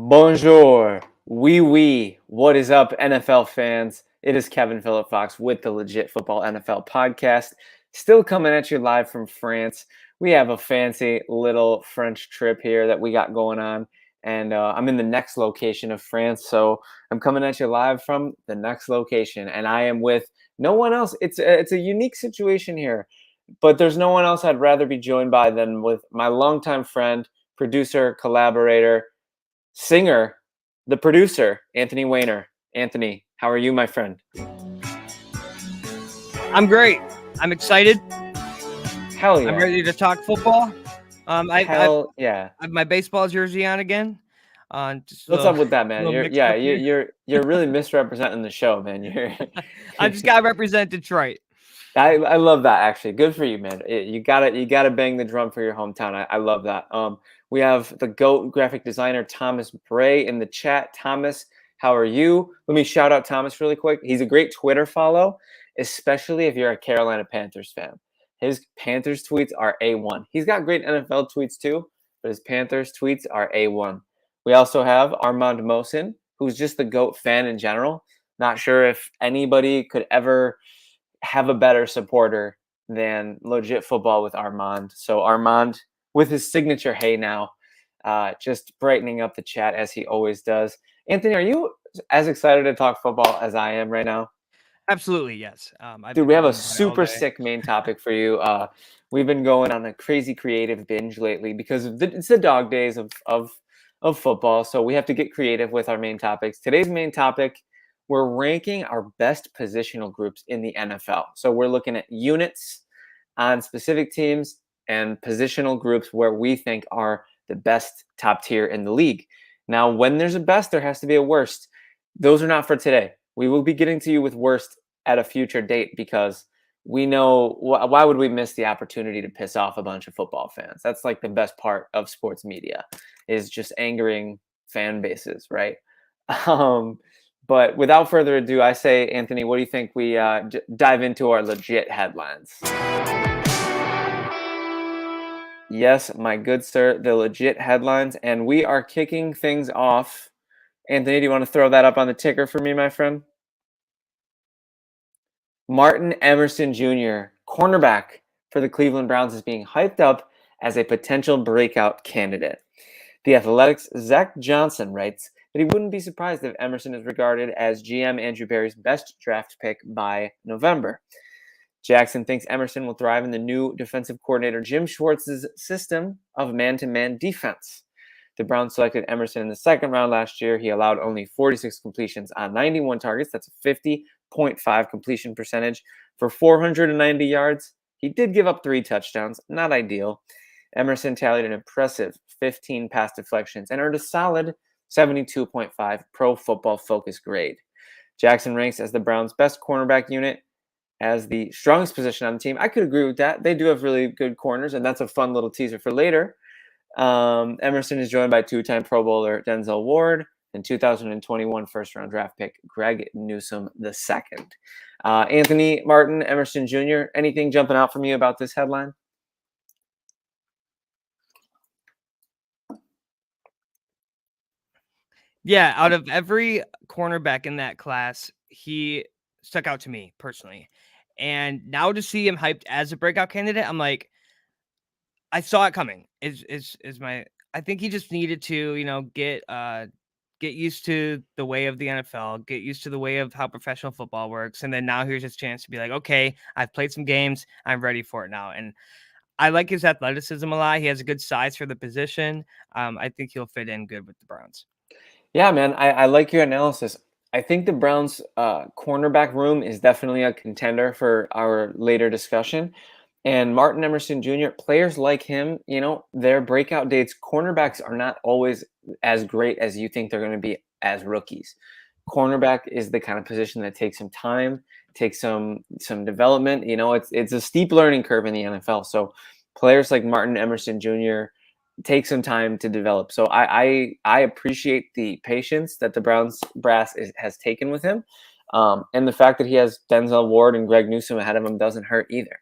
Bonjour, what is up, NFL fans? It is Kevin Phillip Fox with the Legit Football NFL podcast, still coming at you live from France. We have a fancy little French trip here that we got going on, and I'm in the next location of France, so I'm coming at you live from the next location, and I am with no one else. It's a unique situation here, but there's no one else I'd rather be joined by than with my longtime friend, producer, collaborator, singer, the producer, Anthony Weiner. Anthony, how are you, my friend? I'm great. I'm excited. Hell yeah. I'm ready to talk football. I yeah. have my baseball jersey on again. What's up with that, man? You're really misrepresenting the show, man. I just gotta represent Detroit. I love that, actually. Good for you, man. You gotta bang the drum for your hometown. I love that. We have the GOAT graphic designer Thomas Bray in the chat. Thomas, how are you? Let me shout out Thomas really quick. He's a great Twitter follow, especially if you're a Carolina Panthers fan. His Panthers tweets are A1. He's got great NFL tweets too, but his Panthers tweets are A1. We also have Armand Mosin, who's just the GOAT fan in general. Not sure if anybody could ever have a better supporter than Legit Football with Armand. So Armand, with his signature "Hey Now," just brightening up the chat as he always does. Anthony, are you as excited to talk football as I am right now? Absolutely, yes. Dude, we have a super sick main topic for you. We've been going on a crazy creative binge lately because it's the dog days of football. So we have to get creative with our main topics. Today's main topic, we're ranking our best positional groups in the NFL. So we're looking at units on specific teams and positional groups where we think are the best top tier in the league. Now, when there's a best, there has to be a worst. Those are not for today. We will be getting to you with worst at a future date because we know why would we miss the opportunity to piss off a bunch of football fans? That's like the best part of sports media, is just angering fan bases, right? But without further ado, I say, Anthony, what do you think we dive into our legit headlines? Yes, my good sir, the legit headlines. And we are kicking things off. Anthony, do you want to throw that up on the ticker for me, my friend? Martin Emerson Jr., cornerback for the Cleveland Browns, is being hyped up as a potential breakout candidate. The Athletic's Zach Johnson writes that he wouldn't be surprised if Emerson is regarded as GM Andrew Berry's best draft pick by November. Jackson thinks Emerson will thrive in the new defensive coordinator Jim Schwartz's system of man-to-man defense. The Browns selected Emerson in the second round last year. He allowed only 46 completions on 91 targets. That's a 50.5 completion percentage for 490 yards. He did give up 3 touchdowns. Not ideal. Emerson tallied an impressive 15 pass deflections and earned a solid 72.5 Pro Football Focus grade. Jackson ranks as the Browns' best cornerback unit, as the strongest position on the team. I could agree with that. They do have really good corners, and that's a fun little teaser for later. Emerson is joined by 2-time Pro Bowler Denzel Ward and 2021 first-round draft pick Greg Newsome II. Anthony, Martin, Emerson Jr., anything jumping out from you about this headline? Yeah, out of every cornerback in that class, he stuck out to me personally. And now to see him hyped as a breakout candidate, I'm like, I saw it coming. I think he just needed to, get used to the way of the NFL, get used to the way of how professional football works. And then now here's his chance to be like, okay, I've played some games. I'm ready for it now. And I like his athleticism a lot. He has a good size for the position. I think he'll fit in good with the Browns. Yeah, man, I like your analysis. I think the Browns' cornerback room is definitely a contender for our later discussion. And Martin Emerson Jr., players like him, their breakout dates, cornerbacks are not always as great as you think they're going to be as rookies. Cornerback is the kind of position that takes some time, takes some development. It's a steep learning curve in the NFL. So players like Martin Emerson Jr. take some time to develop. So I appreciate the patience that the Browns brass has taken with him. And the fact that he has Denzel Ward and Greg Newsome ahead of him doesn't hurt either.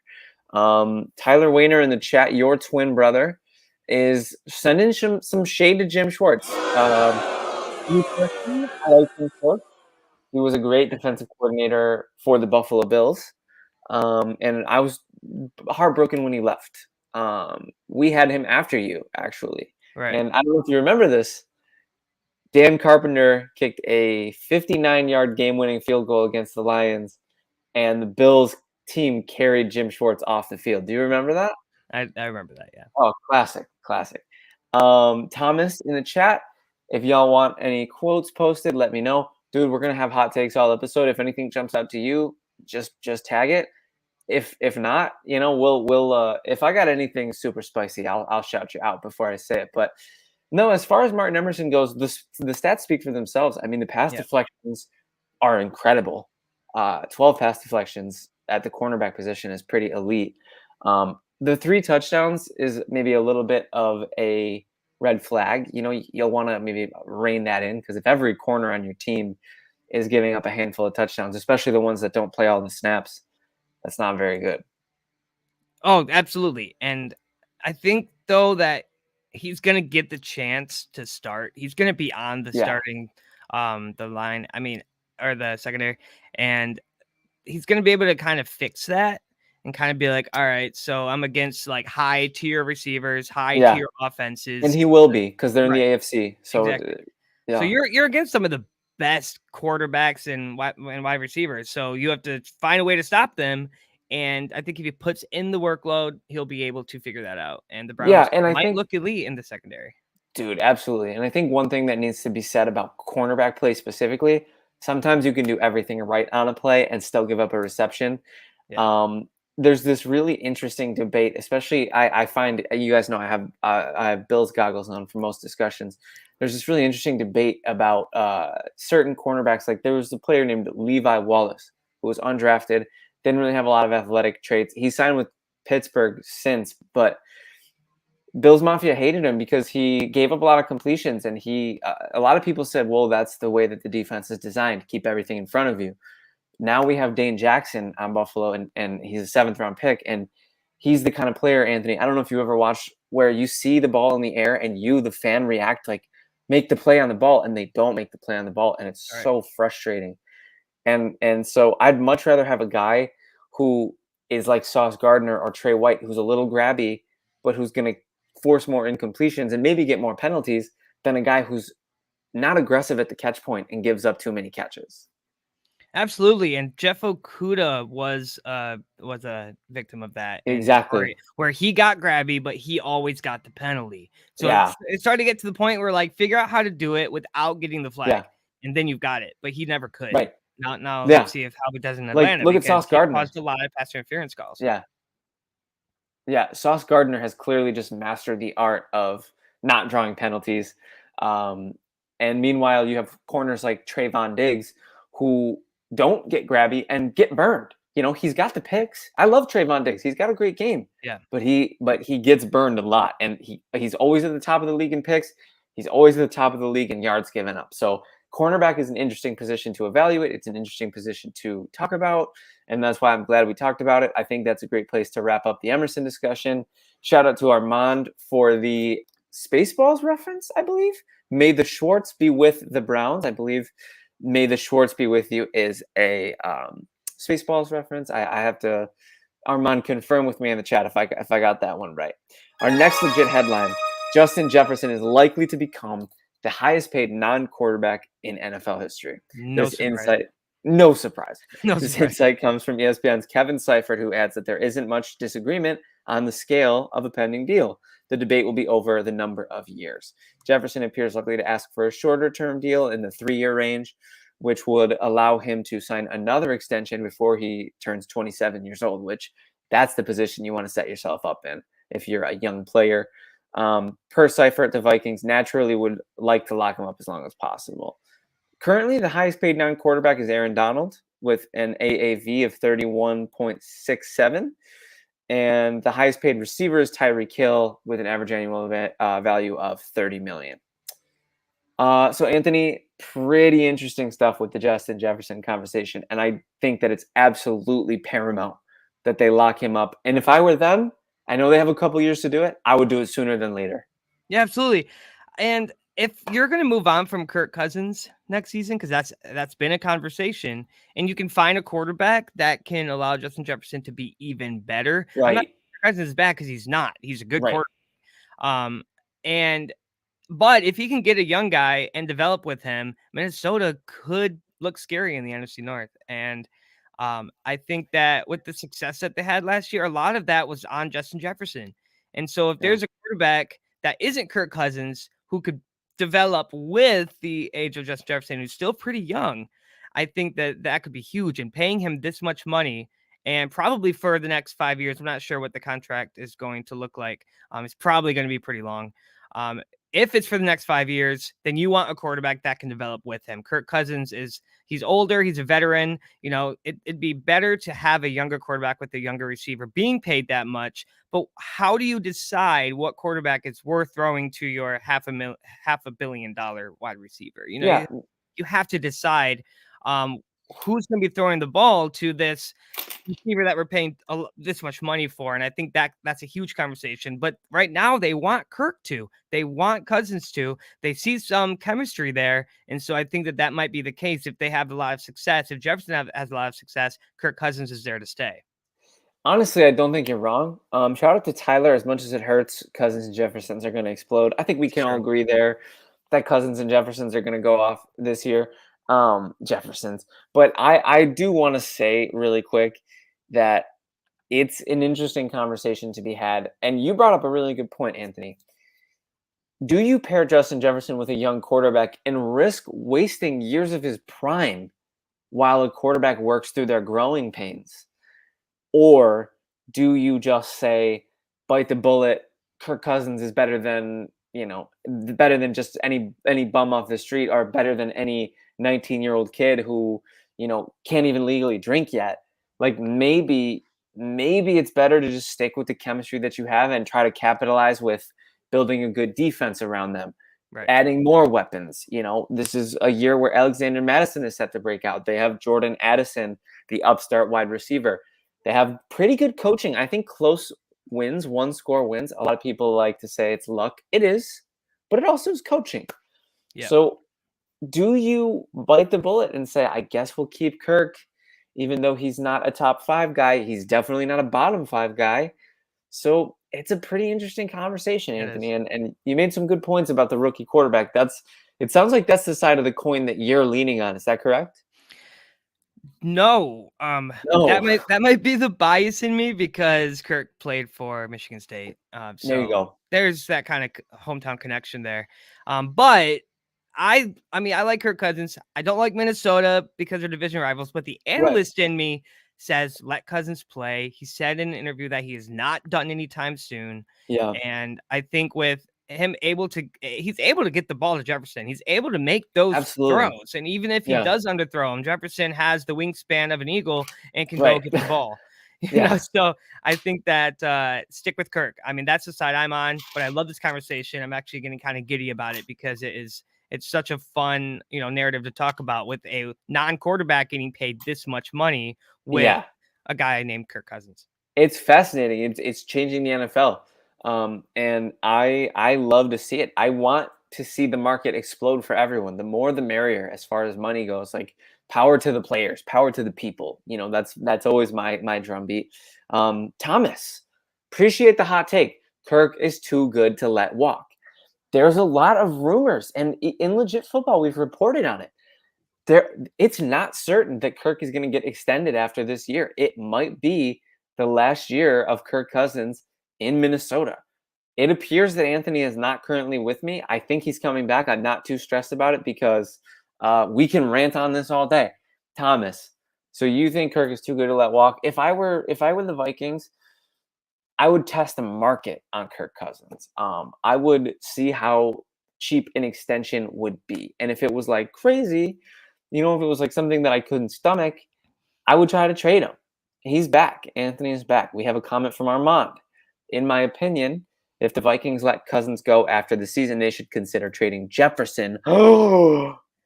Tyler Weiner in the chat, your twin brother, is sending some shade to Jim Schwartz. Me personally, I like Jim Schwartz. He was a great defensive coordinator for the Buffalo Bills. And I was heartbroken when he left. We had him after you, actually. Right. And I don't know if you remember this. Dan Carpenter kicked a 59-yard game-winning field goal against the Lions, and the Bills team carried Jim Schwartz off the field. Do you remember that? I remember that. Yeah. Oh, classic, classic. Thomas in the chat, if y'all want any quotes posted, let me know. Dude, we're gonna have hot takes all episode. If anything jumps out to you, just tag it. If not, we'll if I got anything super spicy, I'll shout you out before I say it. But no, as far as Martin Emerson goes, the stats speak for themselves. I mean, the pass deflections are incredible. 12 pass deflections at the cornerback position is pretty elite. The 3 touchdowns is maybe a little bit of a red flag. You'll want to maybe rein that in, because if every corner on your team is giving up a handful of touchdowns, especially the ones that don't play all the snaps, that's not very good. Oh, absolutely. And I think, though, that he's going to get the chance to start. He's going to be on the starting the line, or the secondary, and he's going to be able to kind of fix that and kind of be like, all right, so I'm against like high tier receivers, high tier offenses. And he will be, because they're in the AFC. So exactly. So you're against some of the best quarterbacks and wide receivers. So you have to find a way to stop them. And I think if he puts in the workload, he'll be able to figure that out. And the Browns might look elite in the secondary. Dude, absolutely. And I think one thing that needs to be said about cornerback play specifically, sometimes you can do everything right on a play and still give up a reception. Yeah. There's this really interesting debate, especially I find, you guys know I have Bills goggles on for most discussions. There's this really interesting debate about certain cornerbacks. Like there was a player named Levi Wallace who was undrafted, didn't really have a lot of athletic traits. He signed with Pittsburgh since, but Bills Mafia hated him because he gave up a lot of completions, and a lot of people said, well, that's the way that the defense is designed, keep everything in front of you. Now we have Dane Jackson on Buffalo, and he's a 7th-round pick, and he's the kind of player, Anthony, I don't know if you ever watched, where you see the ball in the air and you, the fan, react like, make the play on the ball, and they don't make the play on the ball, and it's so frustrating. And so I'd much rather have a guy who is like Sauce Gardner or Trey White, who's a little grabby, but who's going to force more incompletions and maybe get more penalties, than a guy who's not aggressive at the catch point and gives up too many catches. Absolutely. And Jeff Okudah was a victim of that. Exactly. Where he got grabby, but he always got the penalty. So it started to get to the point where, like, figure out how to do it without getting the flag. And then you've got it. But he never could. Right. Now let's see how it does in Atlanta. Look at Sauce Gardner. Caused a lot of pass interference calls. Yeah, Sauce Gardner has clearly just mastered the art of not drawing penalties. And meanwhile, you have corners like Trayvon Diggs who don't get grabby and get burned. He's got the picks. I love Trayvon Diggs. He's got a great game. Yeah. But he gets burned a lot. And he's always at the top of the league in picks. He's always at the top of the league in yards given up. So cornerback is an interesting position to evaluate. It's an interesting position to talk about. And that's why I'm glad we talked about it. I think that's a great place to wrap up the Emerson discussion. Shout out to Armand for the Spaceballs reference, I believe. May the Schwartz be with the Browns. I believe May the Schwartz be with you is a Spaceballs reference. I have to, Armand, confirm with me in the chat if I got that one right. Our next legit headline, Justin Jefferson is likely to become the highest paid non-quarterback in NFL history. No surprise. This insight comes from ESPN's Kevin Seifert, who adds that there isn't much disagreement on the scale of a pending deal. The debate will be over the number of years. Jefferson appears likely to ask for a shorter-term deal in the 3-year range, which would allow him to sign another extension before he turns 27 years old, which that's the position you want to set yourself up in if you're a young player. Per Seifert, the Vikings naturally would like to lock him up as long as possible. Currently, the highest paid non-quarterback is Aaron Donald with an AAV of 31.67. And the highest paid receiver is Tyreek Hill with an average annual value of $30 million. So, Anthony, pretty interesting stuff with the Justin Jefferson conversation. And I think that it's absolutely paramount that they lock him up. And if I were them, I know they have a couple years to do it, I would do it sooner than later. Yeah, absolutely. And if you're going to move on from Kirk Cousins next season, because that's been a conversation, and you can find a quarterback that can allow Justin Jefferson to be even better. I'm not Right. Kirk Cousins is bad because he's not. He's a good Right. quarterback. And but if he can get a young guy and develop with him, Minnesota could look scary in the NFC North. And I think that with the success that they had last year, a lot of that was on Justin Jefferson. And so if Yeah. there's a quarterback that isn't Kirk Cousins who could develop with the age of Justin Jefferson, who's still pretty young, I think that that could be huge. And paying him this much money, and probably for the next 5 years, I'm not sure what the contract is going to look like. It's probably going to be pretty long. If it's for the next 5 years, then you want a quarterback that can develop with him. Kirk Cousins he's older. He's a veteran. You know, it'd be better to have a younger quarterback with a younger receiver being paid that much. But how do you decide what quarterback is worth throwing to your $500 million wide receiver? You know, Yeah. you have to decide who's going to be throwing the ball to this receiver that we're paying this much money for. And I think that's a huge conversation. But right now they want Kirk to, they want Cousins to, they see some chemistry there. And so I think that might be the case if they have a lot of success. If Jefferson has a lot of success, Kirk Cousins is there to stay. Honestly, I don't think you're wrong. Shout out to Tyler. As much as it hurts, Cousins and Jeffersons are going to explode. I think we can all agree there that Cousins and Jeffersons are going to go off this year. Jeffersons. But I do want to say really quick that it's an interesting conversation to be had. And you brought up a really good point, Anthony. Do you pair Justin Jefferson with a young quarterback and risk wasting years of his prime while a quarterback works through their growing pains? Or do you just say, bite the bullet, Kirk Cousins is better than, better than just any bum off the street, or better than any 19-year-old kid who, can't even legally drink yet? Like maybe it's better to just stick with the chemistry that you have and try to capitalize with building a good defense around them. Right. Adding more weapons. This is a year where Alexander Madison is set to break out. They have Jordan Addison, the upstart wide receiver. They have pretty good coaching. I think close wins, one-score wins. A lot of people like to say it's luck. It is, but it also is coaching. Yeah. So do you bite the bullet and say, I guess we'll keep Kirk, even though he's not a top 5 guy? He's definitely not a bottom 5 guy. So it's a pretty interesting conversation, Anthony. And you made some good points about the rookie quarterback. It sounds like that's the side of the coin that you're leaning on. Is that correct? No, No. that might be the bias in me because Kirk played for Michigan State. So there you go. There's that kind of hometown connection there. But I mean, I like Kirk Cousins. I don't like Minnesota because they're division rivals, but the analyst in me says let Cousins play. He said in an interview that he is not done anytime soon. Yeah. And I think with him he's able to get the ball to Jefferson. He's able to make those throws. And even if he does underthrow him, Jefferson has the wingspan of an eagle and can go get the ball. You know, so I think that stick with Kirk. I mean, that's the side I'm on, but I love this conversation. I'm actually getting kind of giddy about it because it's such a fun, narrative to talk about with a non-quarterback getting paid this much money with a guy named Kirk Cousins. It's fascinating. It's changing the NFL. And I love to see it. I want to see the market explode for everyone. The more the merrier as far as money goes. Like power to the players, power to the people. That's always my drumbeat. Thomas, appreciate the hot take. Kirk is too good to let walk. There's a lot of rumors, and in Legit Football, we've reported on it. It's not certain that Kirk is going to get extended after this year. It might be the last year of Kirk Cousins in Minnesota. It appears that Anthony is not currently with me. I think he's coming back. I'm not too stressed about it because we can rant on this all day. Thomas, so you think Kirk is too good to let walk? If I were the Vikings, I would test the market on Kirk Cousins. I would see how cheap an extension would be. And if it was like crazy, if it was like something that I couldn't stomach, I would try to trade him. He's back. Anthony is back. We have a comment from Armand. In my opinion, if the Vikings let Cousins go after the season, they should consider trading Jefferson.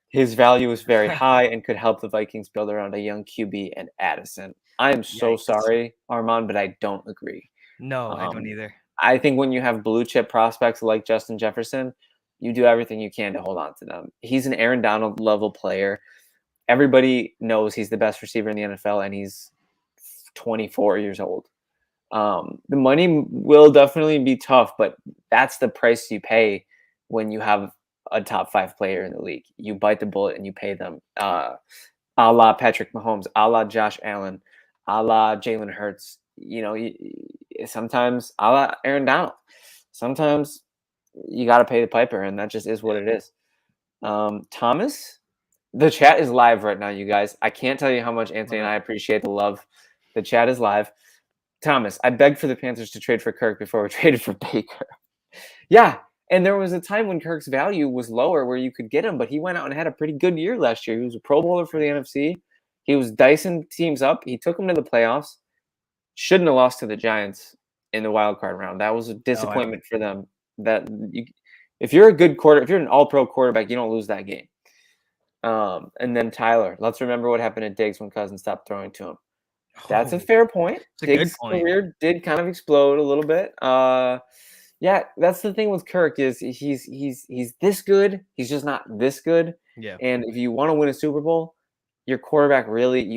His value is very high and could help the Vikings build around a young QB and Addison. I am so sorry, Armand, but I don't agree. No, I don't either. I think when you have blue chip prospects like Justin Jefferson, you do everything you can to hold on to them. He's an Aaron Donald level player. Everybody knows he's the best receiver in the NFL, and he's 24 years old. The money will definitely be tough, but that's the price you pay when you have a top 5 player in the league. You bite the bullet and you pay them. A la Patrick Mahomes, a la Josh Allen, a la Jalen Hurts. Sometimes a la Aaron Donald. Sometimes you got to pay the piper, and that just is what it is. Thomas, the chat is live right now, you guys. I can't tell you how much Anthony and I appreciate the love. The chat is live. Thomas, I begged for the Panthers to trade for Kirk before we traded for Baker. Yeah, and there was a time when Kirk's value was lower where you could get him, but he went out and had a pretty good year last year. He was a Pro Bowler for the NFC. He was dicing teams up. He took them to the playoffs. Shouldn't have lost to the Giants in the wild card round. That was a disappointment for them. If you're if you're an all-pro quarterback, you don't lose that game. And then Tyler, let's remember what happened to Diggs when Cousins stopped throwing to him. That's a fair point. Diggs' career did kind of explode a little bit. Yeah, that's the thing with Kirk is he's this good. He's just not this good. Yeah. And if you want to win a Super Bowl, you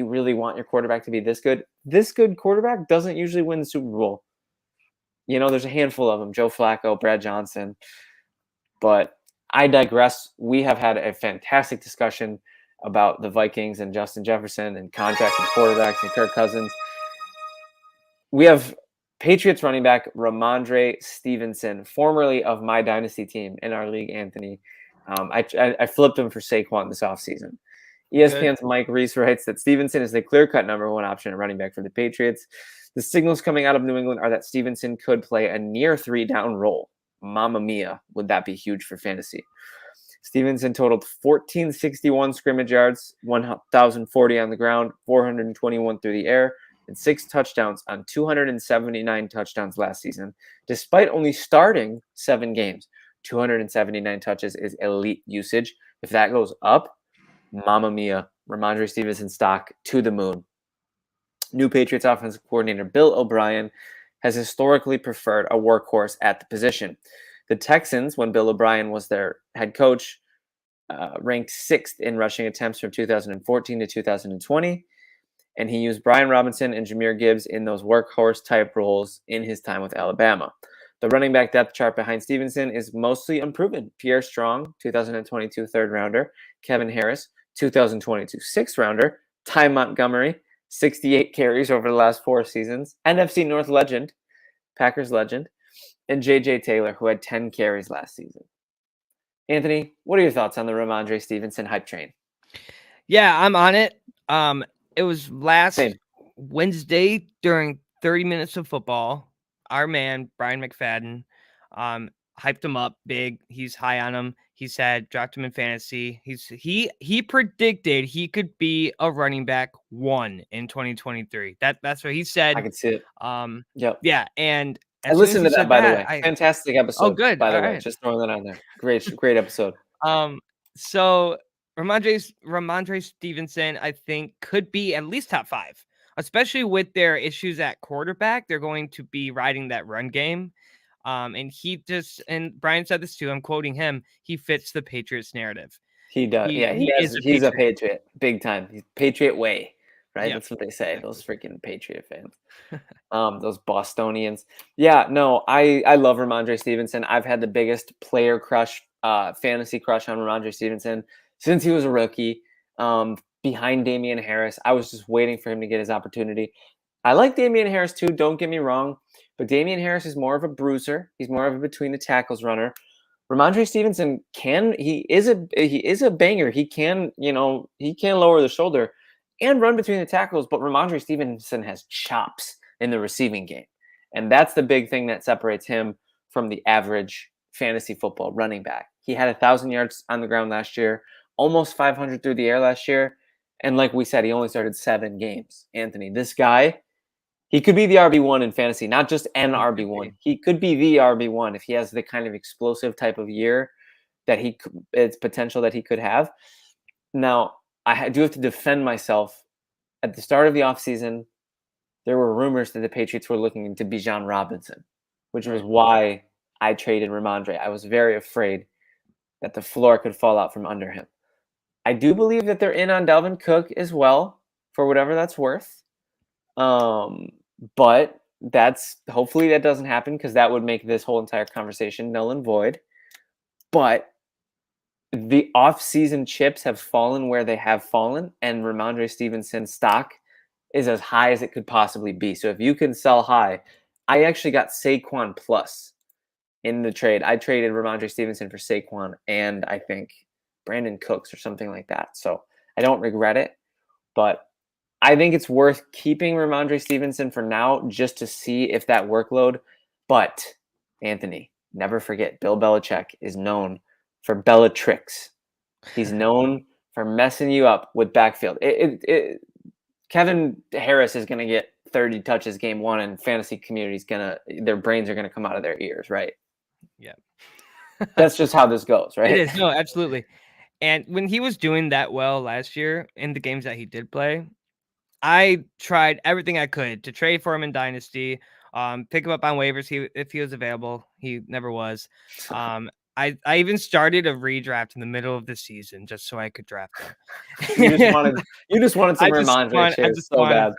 really want your quarterback to be this good. This good quarterback doesn't usually win the Super Bowl. There's a handful of them: Joe Flacco, Brad Johnson. But I digress. We have had a fantastic discussion about the Vikings and Justin Jefferson and contracts and quarterbacks and Kirk Cousins. We have Patriots running back Rhamondre Stevenson, formerly of my dynasty team in our league, Anthony. I flipped him for Saquon this offseason. ESPN's Mike Reese writes that Stevenson is the clear-cut number 1 option at running back for the Patriots. The signals coming out of New England are that Stevenson could play a near 3-down role. Mamma mia, would that be huge for fantasy? Stevenson totaled 1,461 scrimmage yards, 1,040 on the ground, 421 through the air, and 6 touchdowns on 279 touchdowns last season, despite only starting 7 games. 279 touches is elite usage. If that goes up, mamma mia, Rhamondre Stevenson stock to the moon. New Patriots offensive coordinator Bill O'Brien has historically preferred a workhorse at the position. The Texans, when Bill O'Brien was their head coach, ranked 6th in rushing attempts from 2014 to 2020, and he used Brian Robinson and Jahmyr Gibbs in those workhorse-type roles in his time with Alabama. The running back depth chart behind Stevenson is mostly unproven. Pierre Strong, 2022 third-rounder. Kevin Harris, 2022 sixth-rounder. Ty Montgomery, 68 carries over the last 4 seasons. NFC North legend, Packers legend, and J.J. Taylor, who had 10 carries last season. Anthony, what are your thoughts on the Rhamondre Stevenson hype train? Yeah, I'm on it. It was last Wednesday during 30 Minutes of Football. Our man, Brian McFadden, hyped him up big. He's high on him. He said, dropped him in fantasy. He predicted he could be a running back 1 in 2023. That's what he said. I could see it. Yep. Yeah, and I listened to that, by the way. Fantastic episode. Oh, good. By the way, just throwing that on there. Great episode. So Rhamondre Stevenson, I think, could be at least top 5, especially with their issues at quarterback. They're going to be riding that run game. And Brian said this too, I'm quoting him, he fits the Patriots narrative. He does. He's a Patriot, big time. He's Patriot way, right? Yep. That's what they say. Exactly. Those freaking Patriot fans. Those Bostonians. Yeah, no, I love Rhamondre Stevenson. I've had the biggest player crush, fantasy crush on Rhamondre Stevenson since he was a rookie, behind Damian Harris. I was just waiting for him to get his opportunity. I like Damian Harris too, don't get me wrong, but Damian Harris is more of a bruiser. He's more of a between the tackles runner. Rhamondre Stevenson he is a banger. He can lower the shoulder and run between the tackles, but Rhamondre Stevenson has chops in the receiving game. And that's the big thing that separates him from the average fantasy football running back. He had 1,000 yards on the ground last year, almost 500 through the air last year. And like we said, he only started 7 games. Anthony, this guy, he could be the RB1 in fantasy, not just an RB1. He could be the RB1 if he has the kind of explosive type of year that it's potential that he could have. Now, I do have to defend myself. At the start of the offseason, there were rumors that the Patriots were looking into Bijan Robinson, which was why I traded Rhamondre. I was very afraid that the floor could fall out from under him. I do believe that they're in on Dalvin Cook as well, for whatever that's worth. But hopefully that doesn't happen, because that would make this whole entire conversation null and void. But the off-season chips have fallen where they have fallen, and Rhamondre Stevenson's stock is as high as it could possibly be. So if you can sell high, I actually got Saquon plus in the trade. I traded Rhamondre Stevenson for Saquon and I think Brandon Cooks or something like that. So I don't regret it, but I think it's worth keeping Rhamondre Stevenson for now just to see if that workload. But Anthony, never forget, Bill Belichick is known for Bellatrix. He's known for messing you up with backfield. Kevin Harris is going to get 30 touches game one, and fantasy community's their brains are going to come out of their ears, right? Yeah. That's just how this goes, right? It is. No, absolutely. And when he was doing that well last year in the games that he did play, I tried everything I could to trade for him in Dynasty, pick him up on waivers if he was available. He never was. I even started a redraft in the middle of the season just so I could draft him. You just wanted some Rhamondre shares so bad.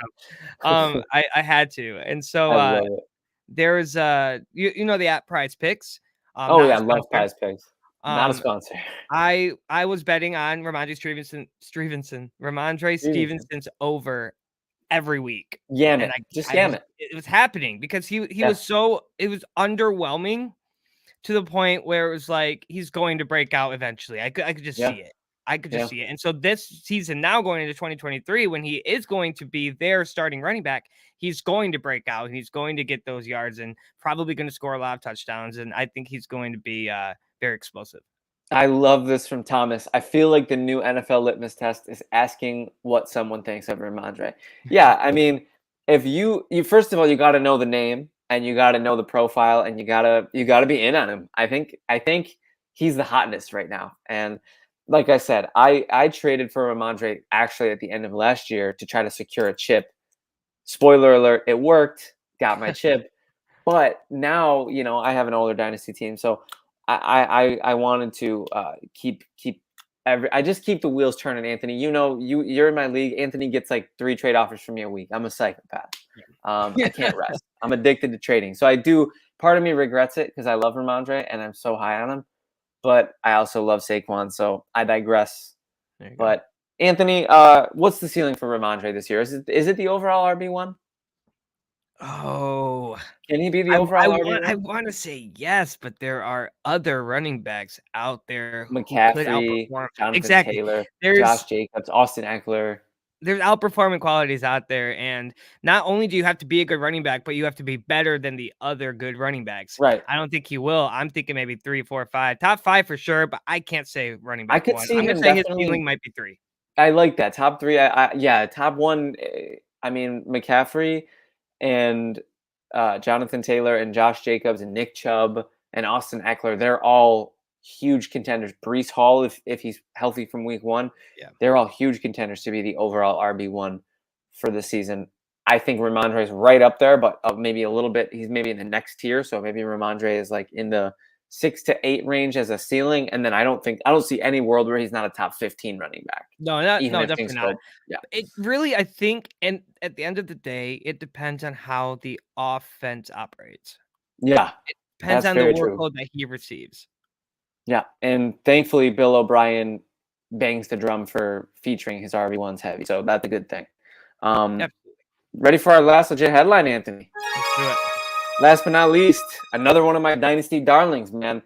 I had to. And so there's you know the app Prize Picks. Oh yeah, I love Prize Picks. Not a sponsor. I was betting on Rhamondre Stevenson's over every week. Yam it. It was happening because he was it was underwhelming to the point where it was like he's going to break out eventually. I could just see it. I could just see it. And so this season now going into 2023, when he is going to be their starting running back, he's going to break out. He's going to get those yards and probably going to score a lot of touchdowns. And I think he's going to be very explosive. I love this from Thomas. I feel like the new NFL litmus test is asking what someone thinks of Rhamondre. Yeah, I mean, if you first of all, you got to know the name and you got to know the profile and you got to be in on him. I think he's the hotness right now. And like I said, I traded for Rhamondre actually at the end of last year to try to secure a chip. Spoiler alert, it worked. Got my chip. But now, I have an older dynasty team, so I wanted to keep I just keep the wheels turning, Anthony. You're in my league. Anthony gets like 3 trade offers from me a week. I'm a psychopath. I can't rest. I'm addicted to trading. So part of me regrets it because I love Rhamondre and I'm so high on him, but I also love Saquon. So I digress. But Anthony, what's the ceiling for Rhamondre this year? Is it the overall RB1? Oh, can he be the overall RB1? I want to say yes, but there are other running backs out there who McCaffrey, could outperform. Jonathan Taylor, Josh Jacobs, Austin Eckler. There's outperforming qualities out there, and not only do you have to be a good running back, but you have to be better than the other good running backs. Right. I don't think he will. I'm thinking maybe 3, 4, 5, top 5 for sure, but I can't say running back. I could 1. see I'm him gonna say his ceiling might be 3. I like that top 3. Top 1. I mean, McCaffrey and Jonathan Taylor and Josh Jacobs and Nick Chubb and Austin Eckler, they're all huge contenders. Breece Hall, if he's healthy from week 1, they're all huge contenders to be the overall RB1 for the season. I think Rhamondre is right up there, but maybe a little bit. He's maybe in the next tier, so maybe Rhamondre is like in the 6 to 8 range as a ceiling, and then I don't see any world where he's not a top 15 running back. No, definitely not. Yeah, it really, I think, and at the end of the day, it depends on how the offense operates. Yeah, it depends on the workload that he receives. Yeah, and thankfully, Bill O'Brien bangs the drum for featuring his RB1s heavy, so that's a good thing. Ready for our last legit headline, Anthony? Let's do it. Last but not least, another one of my dynasty darlings, man.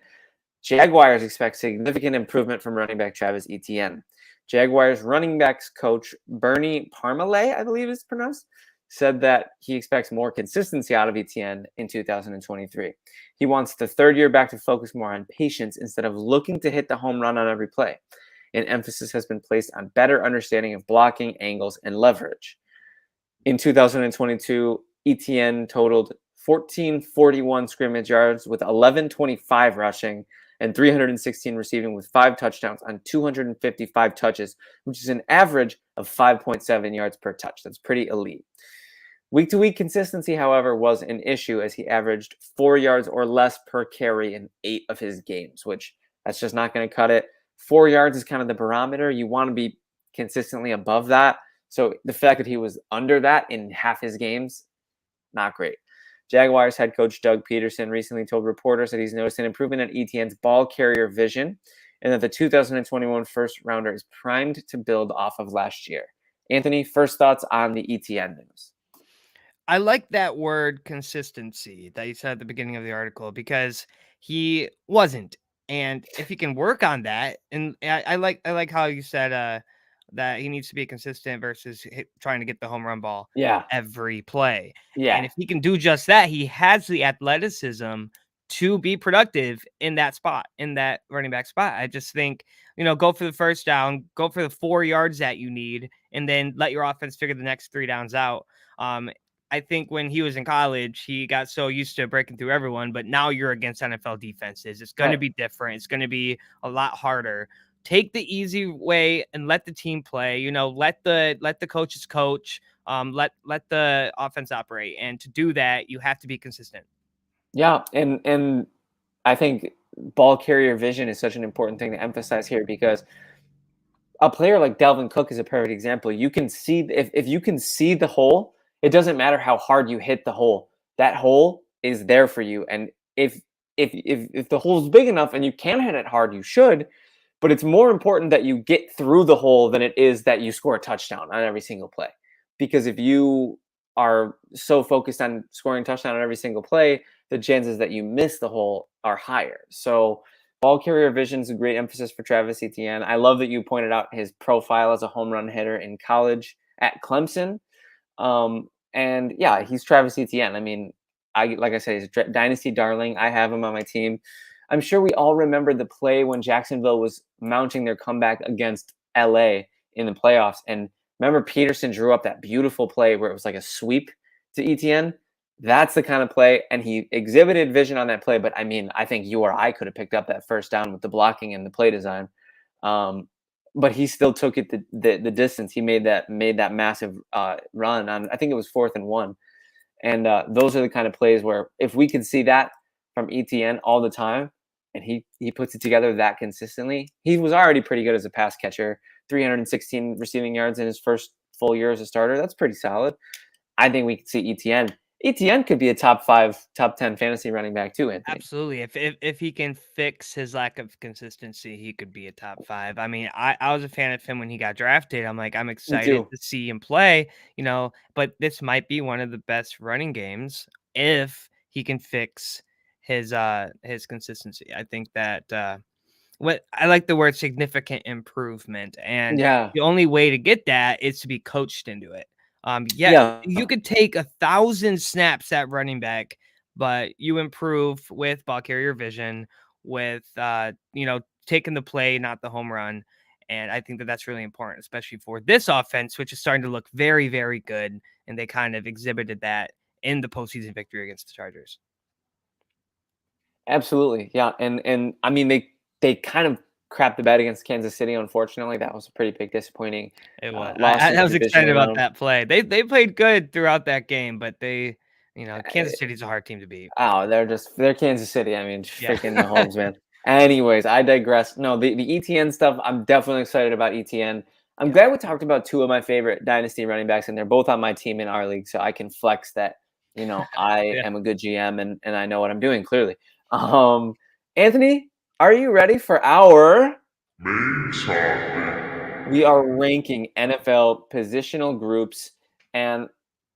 Jaguars expect significant improvement from running back Travis Etienne. Jaguars running backs coach Bernie Parmalee, I believe it's pronounced, said that he expects more consistency out of Etienne in 2023. He wants the third year back to focus more on patience instead of looking to hit the home run on every play. An emphasis has been placed on better understanding of blocking, angles, and leverage. In 2022, Etienne totaled 1441 scrimmage yards with 1125 rushing and 316 receiving with 5 touchdowns on 255 touches, which is an average of 5.7 yards per touch. That's pretty elite. Week-to-week consistency, however, was an issue as he averaged 4 yards or less per carry in 8 of his games, which That's just not going to cut it. 4 yards is kind of the barometer. You want to be consistently above that. So the fact that he was under that in half his games, not great. Jaguars head coach Doug Peterson recently told reporters that he's noticed an improvement in Etienne's ball carrier vision and that the 2021 first rounder is primed to build off of last year. Anthony, first thoughts on the Etienne news? I like that word consistency that you said at the beginning of the article because he wasn't. And if he can work on that, and I like how you said that he needs to be consistent versus trying to get the home run ball Yeah. every play. Yeah. And if he can do just that, he has the athleticism to be productive in that spot, in that running back spot. I just think, go for the first down, go for the 4 yards that you need, and then let your offense figure the next 3 downs out. I think when he was in college, he got so used to breaking through everyone, but now you're against NFL defenses. It's going to be different. It's going to be a lot harder. Take the easy way and let the team play. Let the coaches coach. Let the offense operate. And to do that, you have to be consistent. Yeah, and I think ball carrier vision is such an important thing to emphasize here because a player like Dalvin Cook is a perfect example. You can see if you can see the hole, it doesn't matter how hard you hit the hole. That hole is there for you. And if the hole is big enough and you can hit it hard, you should. But it's more important that you get through the hole than it is that you score a touchdown on every single play. Because if you are so focused on scoring a touchdown on every single play, the chances that you miss the hole are higher. So ball carrier vision is a great emphasis for Travis Etienne. I love that you pointed out his profile as a home run hitter in college at Clemson. And yeah, he's Travis Etienne. I mean, like I said, he's a dynasty darling. I have him on my team. I'm sure we all remember the play when Jacksonville was mounting their comeback against LA in the playoffs. And remember Peterson drew up that beautiful play where it was like a sweep to Etienne. That's the kind of play, and he exhibited vision on that play. But I mean, I think you or I could have picked up that first down with the blocking and the play design. But he still took it the distance. He made that massive run on. I think it was 4th and 1, and those are the kind of plays where if we could see that from Etienne all the time, and he puts it together that consistently, he was already pretty good as a pass catcher. 316 receiving yards in his first full year as a starter. That's pretty solid. I think we could see Etienne. Etienne could be a top 5, top 10 fantasy running back too, Anthony. Absolutely. If he can fix his lack of consistency, he could be a top 5. I mean, I was a fan of him when he got drafted. I'm excited to see him play, but this might be one of the best running games if he can fix his consistency. I think that what I like the word significant improvement, and the only way to get that is to be coached into it. You could take 1,000 snaps at running back, but you improve with ball carrier vision, with taking the play, not the home run. And I think that that's really important, especially for this offense, which is starting to look very, very good. And they kind of exhibited that in the postseason victory against the Chargers. Absolutely, yeah, and I mean they kind of crapped the bed against Kansas City. Unfortunately, that was a pretty big disappointing. It was. Loss. I was excited about that play. They played good throughout that game, but Kansas City's a hard team to beat. Oh, they're Kansas City. I mean, freaking Mahomes, man. Anyways, I digress. No, the ETN stuff, I'm definitely excited about ETN. I'm glad we talked about 2 of my favorite dynasty running backs, and they're both on my team in our league, so I can flex that. I am a good GM and I know what I'm doing clearly. Anthony, are you ready for our main topic? We are ranking NFL positional groups, and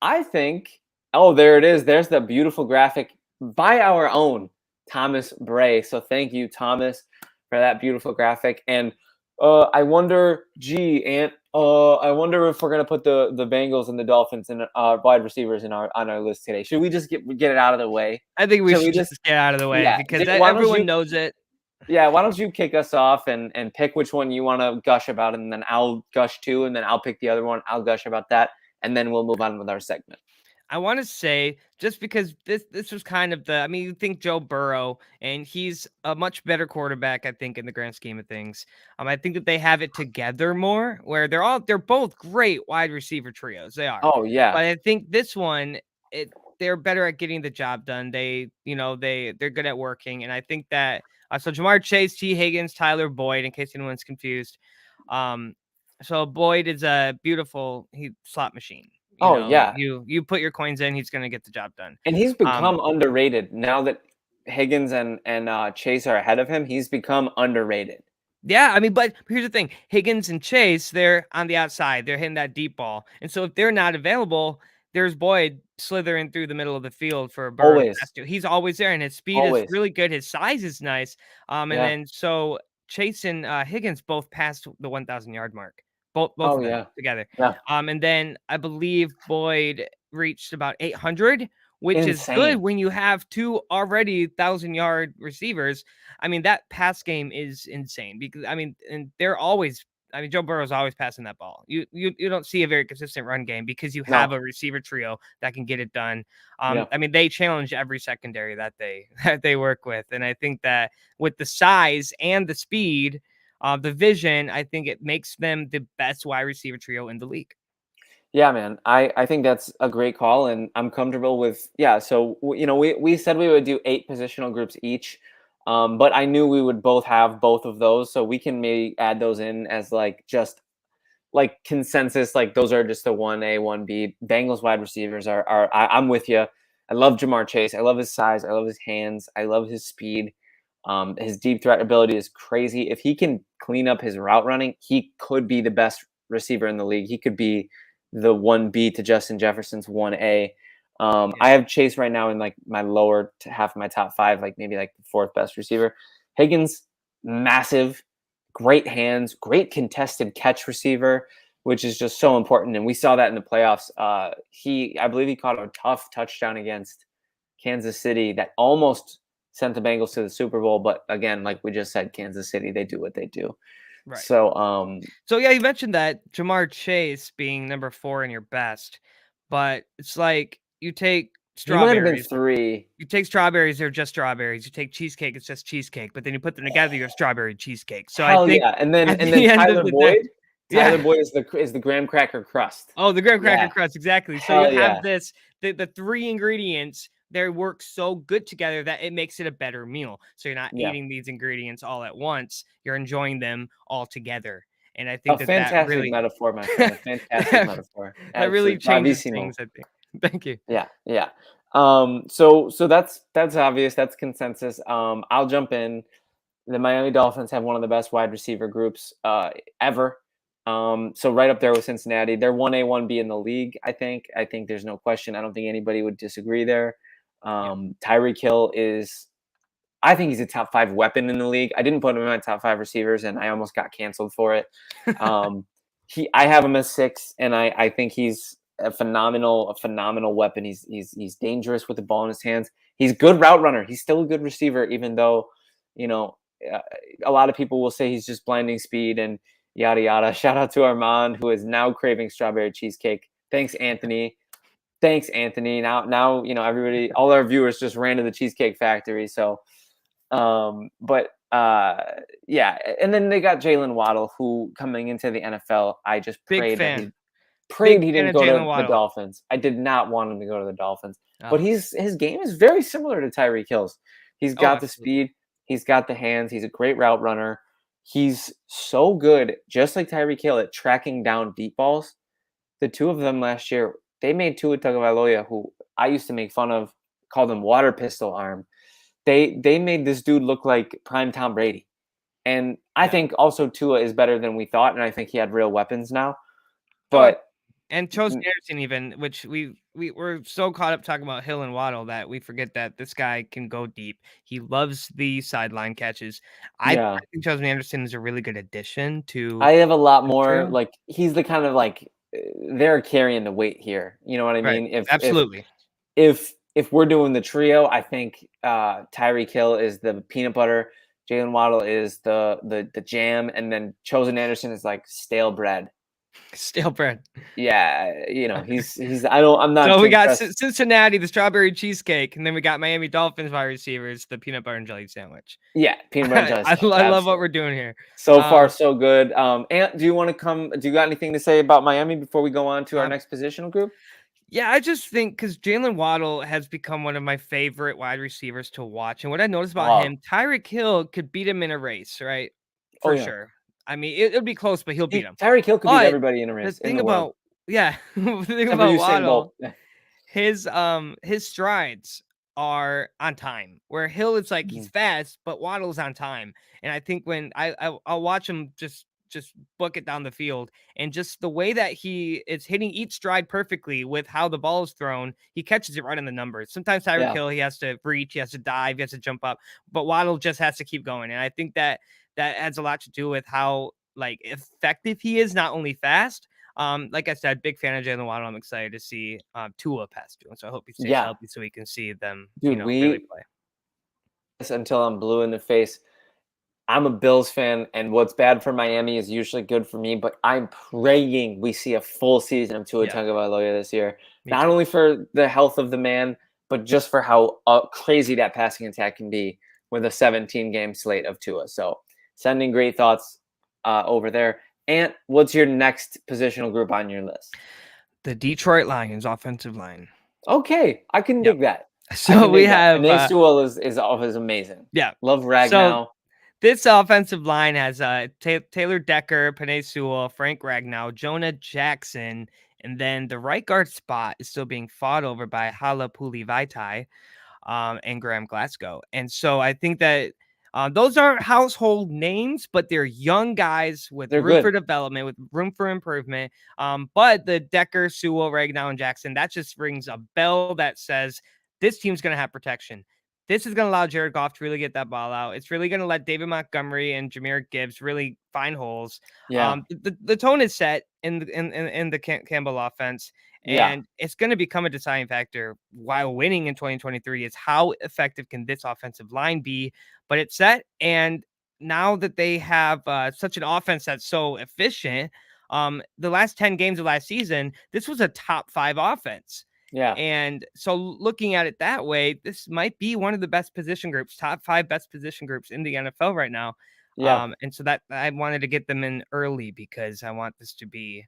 I think, oh, there it is. There's the beautiful graphic by our own Thomas Bray. So thank you, Thomas, for that beautiful graphic. And I wonder, I wonder if we're gonna put the Bengals and the Dolphins and wide receivers on our list today. Should we just get it out of the way? I think we should just get out of the way because everyone knows it. Yeah, why don't you kick us off and pick which one you want to gush about, and then I'll gush too, and then I'll pick the other one. I'll gush about that, and then we'll move on with our segment. I want to say, just because this was kind of you think Joe Burrow, and he's a much better quarterback, I think, in the grand scheme of things. I think that they have it together more, where they're both great wide receiver trios. They are. Oh yeah. But I think this one, they're better at getting the job done. They're good at working. And I think that so Jamar Chase, T. Higgins, Tyler Boyd, in case anyone's confused. So Boyd is a beautiful slot machine. Yeah. You put your coins in, he's gonna get the job done. And he's become underrated now that Higgins and Chase are ahead of him. He's become underrated. Yeah, I mean, but here's the thing: Higgins and Chase, they're on the outside, they're hitting that deep ball, and so if they're not available, there's Boyd slithering through the middle of the field for a bird. Always. He's always there, and his speed is really good. His size is nice. And then so Chase and Higgins both passed the 1,000-yard mark. Both of them together. Yeah. And then I believe Boyd reached about 800, which is good when you have two already 1,000-yard receivers. I mean, that pass game is insane because and they're always. Joe Burrow's always passing that ball. You don't see a very consistent run game because you have a receiver trio that can get it done. They challenge every secondary that they work with, and I think that with the size and the speed, the vision, I think it makes them the best wide receiver trio in the league. Yeah, man. I think that's a great call, and I'm comfortable with. Yeah, so we said we would do 8 positional groups each. But I knew we would both have both of those, so we can maybe add those in as just consensus. Like those are just the 1A, 1B. Bengals wide receivers I'm with you. I love Jamar Chase. I love his size. I love his hands. I love his speed. His deep threat ability is crazy. If he can clean up his route running, he could be the best receiver in the league. He could be the 1B to Justin Jefferson's 1A. I have Chase right now in my lower half of my top 5, maybe the 4th best receiver. Higgins, massive, great hands, great contested catch receiver, which is just so important. And we saw that in the playoffs. I believe he caught a tough touchdown against Kansas City that almost sent the Bengals to the Super Bowl. But again, like we just said, Kansas City, they do what they do. Right. So, you mentioned that Jamar Chase being number 4 in your best, but it's you take strawberries. He might have been 3. You take strawberries, they're just strawberries. You take cheesecake, it's just cheesecake. But then you put them together, you have strawberry cheesecake. So I think, and then Tyler Boyd. Tyler Boyd is the graham cracker crust. Oh, the graham cracker crust, exactly. So you have this the 3 ingredients. They work so good together that it makes it a better meal. So you're not eating these ingredients all at once; you're enjoying them all together. And I think fantastic really metaphor, my friend. Fantastic metaphor. That really changes things, I think. Thank you. Yeah. So that's obvious. That's consensus. I'll jump in. The Miami Dolphins have one of the best wide receiver groups ever. So right up there with Cincinnati. They're 1A, 1B in the league, I think. I think there's no question. I don't think anybody would disagree there. Tyreek Hill I think he's a top 5 weapon in the league. I didn't put him in my top 5 receivers, and I almost got canceled for it. I have him as 6, and I think he's a phenomenal weapon. He's dangerous with the ball in his hands. He's a good route runner. He's still a good receiver, even though, a lot of people will say he's just blinding speed and yada yada. Shout out to Armand, who is now craving strawberry cheesecake. Thanks, Anthony. Now everybody, all our viewers just ran to the Cheesecake Factory. So, and then they got Jalen Waddle, who coming into the NFL, I just prayed he didn't go to the Dolphins. I did not want him to go to the Dolphins, but his game is very similar to Tyreek Hill's. He's got the speed, he's got the hands, he's a great route runner. He's so good, just like Tyreek Hill, at tracking down deep balls. The two of them last year, they made Tua Tagovailoa, who I used to make fun of, called him water pistol arm. They made this dude look like prime Tom Brady. And I think also Tua is better than we thought, and I think he had real weapons now. But and Chosen Anderson even, which we were so caught up talking about Hill and Waddle that we forget that this guy can go deep. He loves the sideline catches. I think Chosen Anderson is a really good addition to. I have a lot more he's the kind of they're carrying the weight here. You know what I mean? Right. Absolutely. If we're doing the trio, I think Tyreek Hill is the peanut butter, Jalen Waddle is the jam, and then Chosen Anderson is like stale bread. Stale bread. Yeah, he's. I'm not. So we got Cincinnati, the strawberry cheesecake, and then we got Miami Dolphins wide receivers, the peanut butter and jelly sandwich. Yeah, peanut butter and jelly sandwich. I love what we're doing here. So far, so good. Ant, do you got anything to say about Miami before we go on to our next positional group? Yeah, I just think because Jalen Waddle has become one of my favorite wide receivers to watch. And what I noticed about Oh, him, Tyreek Hill could beat him in a race, right? oh For yeah. sure. I mean, it'll be close, but he'll beat him. Tyreek Hill could beat But everybody in a the race in thing the world, about, yeah, the thing except for about Usain Waddle, Bolt. his strides are on time. Where Hill, it's like he's Mhm. fast, but Waddle's on time. And I think when I'll watch him just book it down the field, and just the way that he is hitting each stride perfectly with how the ball is thrown, he catches it right on the numbers. Sometimes Tyreek Yeah, Hill, he has to reach, he has to dive, he has to jump up, but Waddle just has to keep going. And I think that adds a lot to do with how like effective he is, not only fast. Like I said, big fan of Jalen Waddle. I'm excited to see Tua pass to him. So I hope he stays yeah, healthy so we can see them, dude. really We play. until I'm blue in the face. I'm a Bills fan, and what's bad for Miami is usually good for me. But I'm praying we see a full season of Tua Yeah, Tagovailoa this year, me not too. only for the health of the man, but just for how crazy that passing attack can be with a 17 game slate of Tua. So, sending great thoughts over there. And what's your next positional group on your list? The Detroit Lions offensive line. Okay, I can Yep. dig that. I So can we dig that. have Panay Sewell is amazing. yeah. Love So Ragnow. this offensive line has Taylor Decker, Panay Sewell, Frank Ragnow, Jonah Jackson, and then the right guard spot is still being fought over by Hala Puli and Graham Glasgow. And so I think that those aren't household names, but they're young guys with They're room for good. development, with room for improvement. But the Decker, Sewell, Ragnow, and Jackson, that just rings a bell that says this team's going to have protection. This is going to allow Jared Goff to really get that ball out. It's really going to let David Montgomery and Jahmyr Gibbs really find holes. Yeah. The tone is set in the Campbell offense. Yeah. And it's going to become a deciding factor while winning in 2023 is how effective can this offensive line be? But it's set. And now that they have such an offense that's so efficient, the last 10 games of last season, this was a top 5 offense. Yeah. And so looking at it that way, this might be one of the best position groups, top 5 best position groups in the NFL right now. Yeah. And so that I wanted to get them in early because I want this to be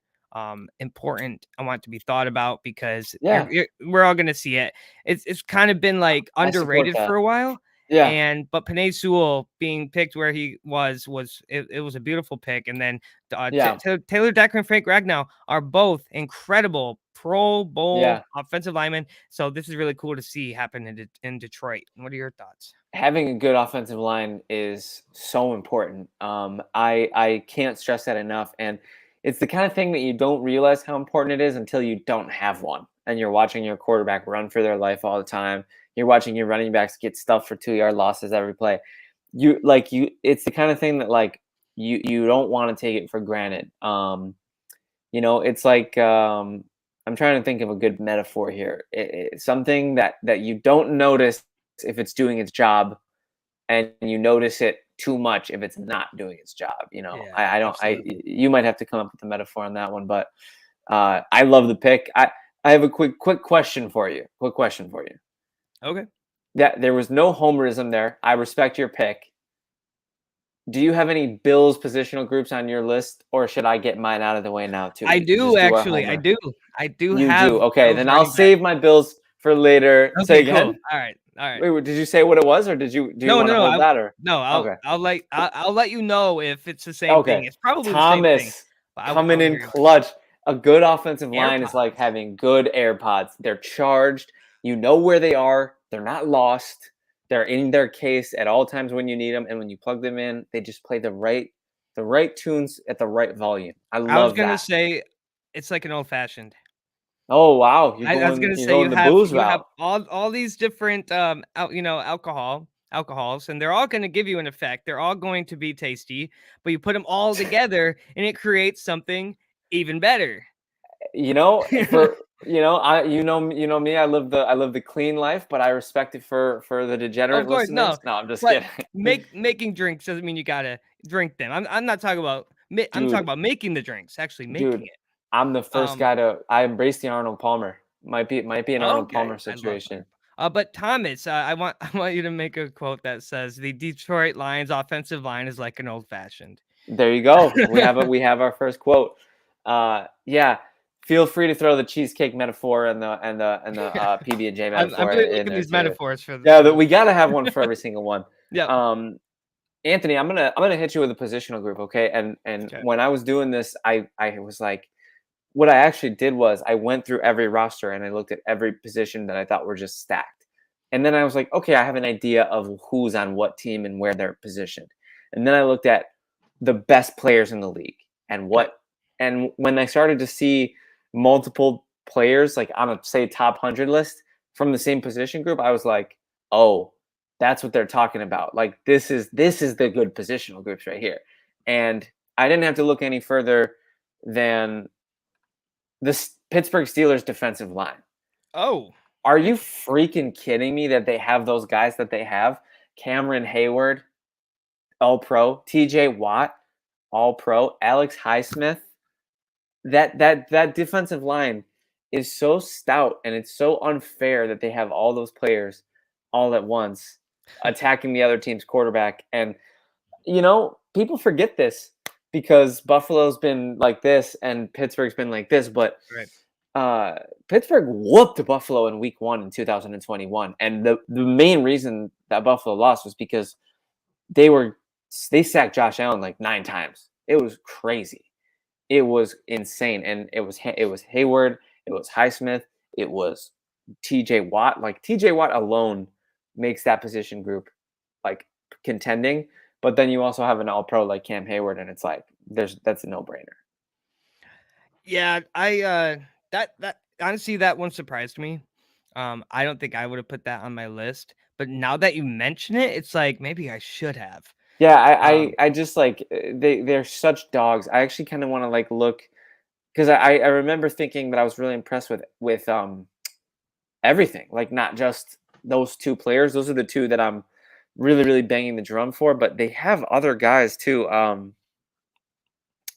important. I want it to be thought about because Yeah. we're all going to see it. It's kind of been like I support underrated that. for a while. Yeah. But Panay Sewell being picked where he was it was a beautiful pick. And then Yeah. Taylor Decker and Frank Ragnow are both incredible Pro Bowl Yeah. offensive linemen. So this is really cool to see happen in Detroit. What are your thoughts? Having a good offensive line is so important. I can't stress that enough. And it's the kind of thing that you don't realize how important it is until you don't have one. And you're watching your quarterback run for their life all the time. You're watching your running backs get stuffed for 2-yard losses every play. It's the kind of thing that like you don't want to take it for granted. It's like I'm trying to think of a good metaphor here. Something that you don't notice if it's doing its job, and you notice it too much if it's not doing its job. Yeah, I don't. absolutely. You might have to come up with a metaphor on that one, but I love the pick. I have a quick question for you. Quick question for you. Okay. Yeah, there was no homerism there. I respect your pick. Do you have any Bills positional groups on your list, or should I get mine out of the way now too? I We can do just do our actually. I homer. do. I do You do. have Okay, Bills then I'll running back. save my Bills for later. Say Okay, cool. again. All right. All right. Wait, did you say what it was, or do you No, want to no, hold that, or no. okay? I'll let you know if it's the same thing. Okay. It's probably the same thing. Thomas But I coming want to in hear your clutch. A good offensive line is like AirPods. having good AirPods. They're charged. You know where they are. They're not lost. They're in their case at all times when you need them, and when you plug them in, they just play the right tunes at the right volume. I I was love gonna that. say it's like an old fashioned. Oh wow, you're I was going gonna you're say going the booze you have route. all these different alcohols, and they're all going to give you an effect. They're all going to be tasty, but you put them all together and it creates something even better. For you know me, I live the clean life, but I respect it for the degenerate Of course, listeners. no, No, I'm just but kidding. making drinks doesn't mean you gotta drink them. I'm not talking about I'm talking Dude, about making the drinks, actually making dude, it. I'm the first Um, guy to I embrace the Arnold Palmer. Might be an Arnold okay, Palmer I love situation. Hunter. But Thomas, I want you to make a quote that says the Detroit Lions offensive line is like an old fashioned. There you go. We have our first quote. Yeah. Feel free to throw the cheesecake metaphor and the PB&J metaphor I'm really in looking there at these too. metaphors for Yeah, that we got to have one for every single one. Yep. Anthony, I'm gonna hit you with a positional group, okay? And Okay. when I was doing this, I was like, what I actually did was I went through every roster and I looked at every position that I thought were just stacked. And then I was like, okay, I have an idea of who's on what team and where they're positioned. And then I looked at the best players in the league and and when I started to see multiple players like on a say top 100 list from the same position group, I was like, oh, that's what they're talking about. Like this is the good positional groups right here. And I didn't have to look any further than the Pittsburgh Steelers defensive line. Oh, Are you freaking kidding me that they have those guys that they have? Cameron Hayward, All Pro, TJ Watt, All Pro, Alex Highsmith. That defensive line is so stout and it's so unfair that they have all those players all at once attacking the other team's quarterback. And people forget this because Buffalo's been like this and Pittsburgh's been like this, but right. Pittsburgh whooped Buffalo in week 1 in 2021. And the main reason that Buffalo lost was because they sacked Josh Allen like 9 times. It was crazy. It was insane. And it was Hayward, it was Highsmith, it was TJ Watt. Like TJ Watt alone makes that position group like contending. But then you also have an all pro like Cam Hayward, and it's like that's a no-brainer. Yeah, I that honestly that one surprised me. I don't think I would have put that on my list, but now that you mention it, it's like maybe I should have. Yeah, I just like they're such dogs. I actually kind of want to like look because I remember thinking that I was really impressed with everything, like not just those 2 players. Those are the 2 that I'm really, really banging the drum for, but they have other guys too. I'm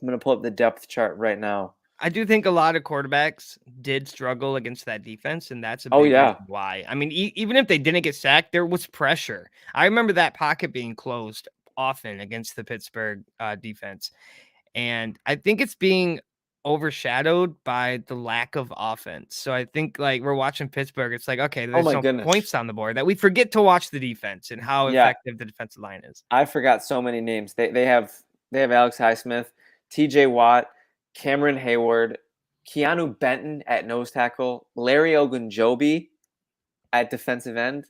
gonna pull up the depth chart right now. I do think a lot of quarterbacks did struggle against that defense, and that's a Oh big yeah, reason why. I mean, even if they didn't get sacked, there was pressure. I remember that pocket being closed often against the Pittsburgh defense, and I think it's being overshadowed by the lack of offense. So I think like we're watching Pittsburgh, it's like okay, oh there's my no goodness, points on the board that we forget to watch the defense and how yeah. effective the defensive line is. I forgot so many names. They have Alex Highsmith, T.J. Watt, Cameron Hayward, Keanu Benton at nose tackle, Larry Ogunjobi at defensive end.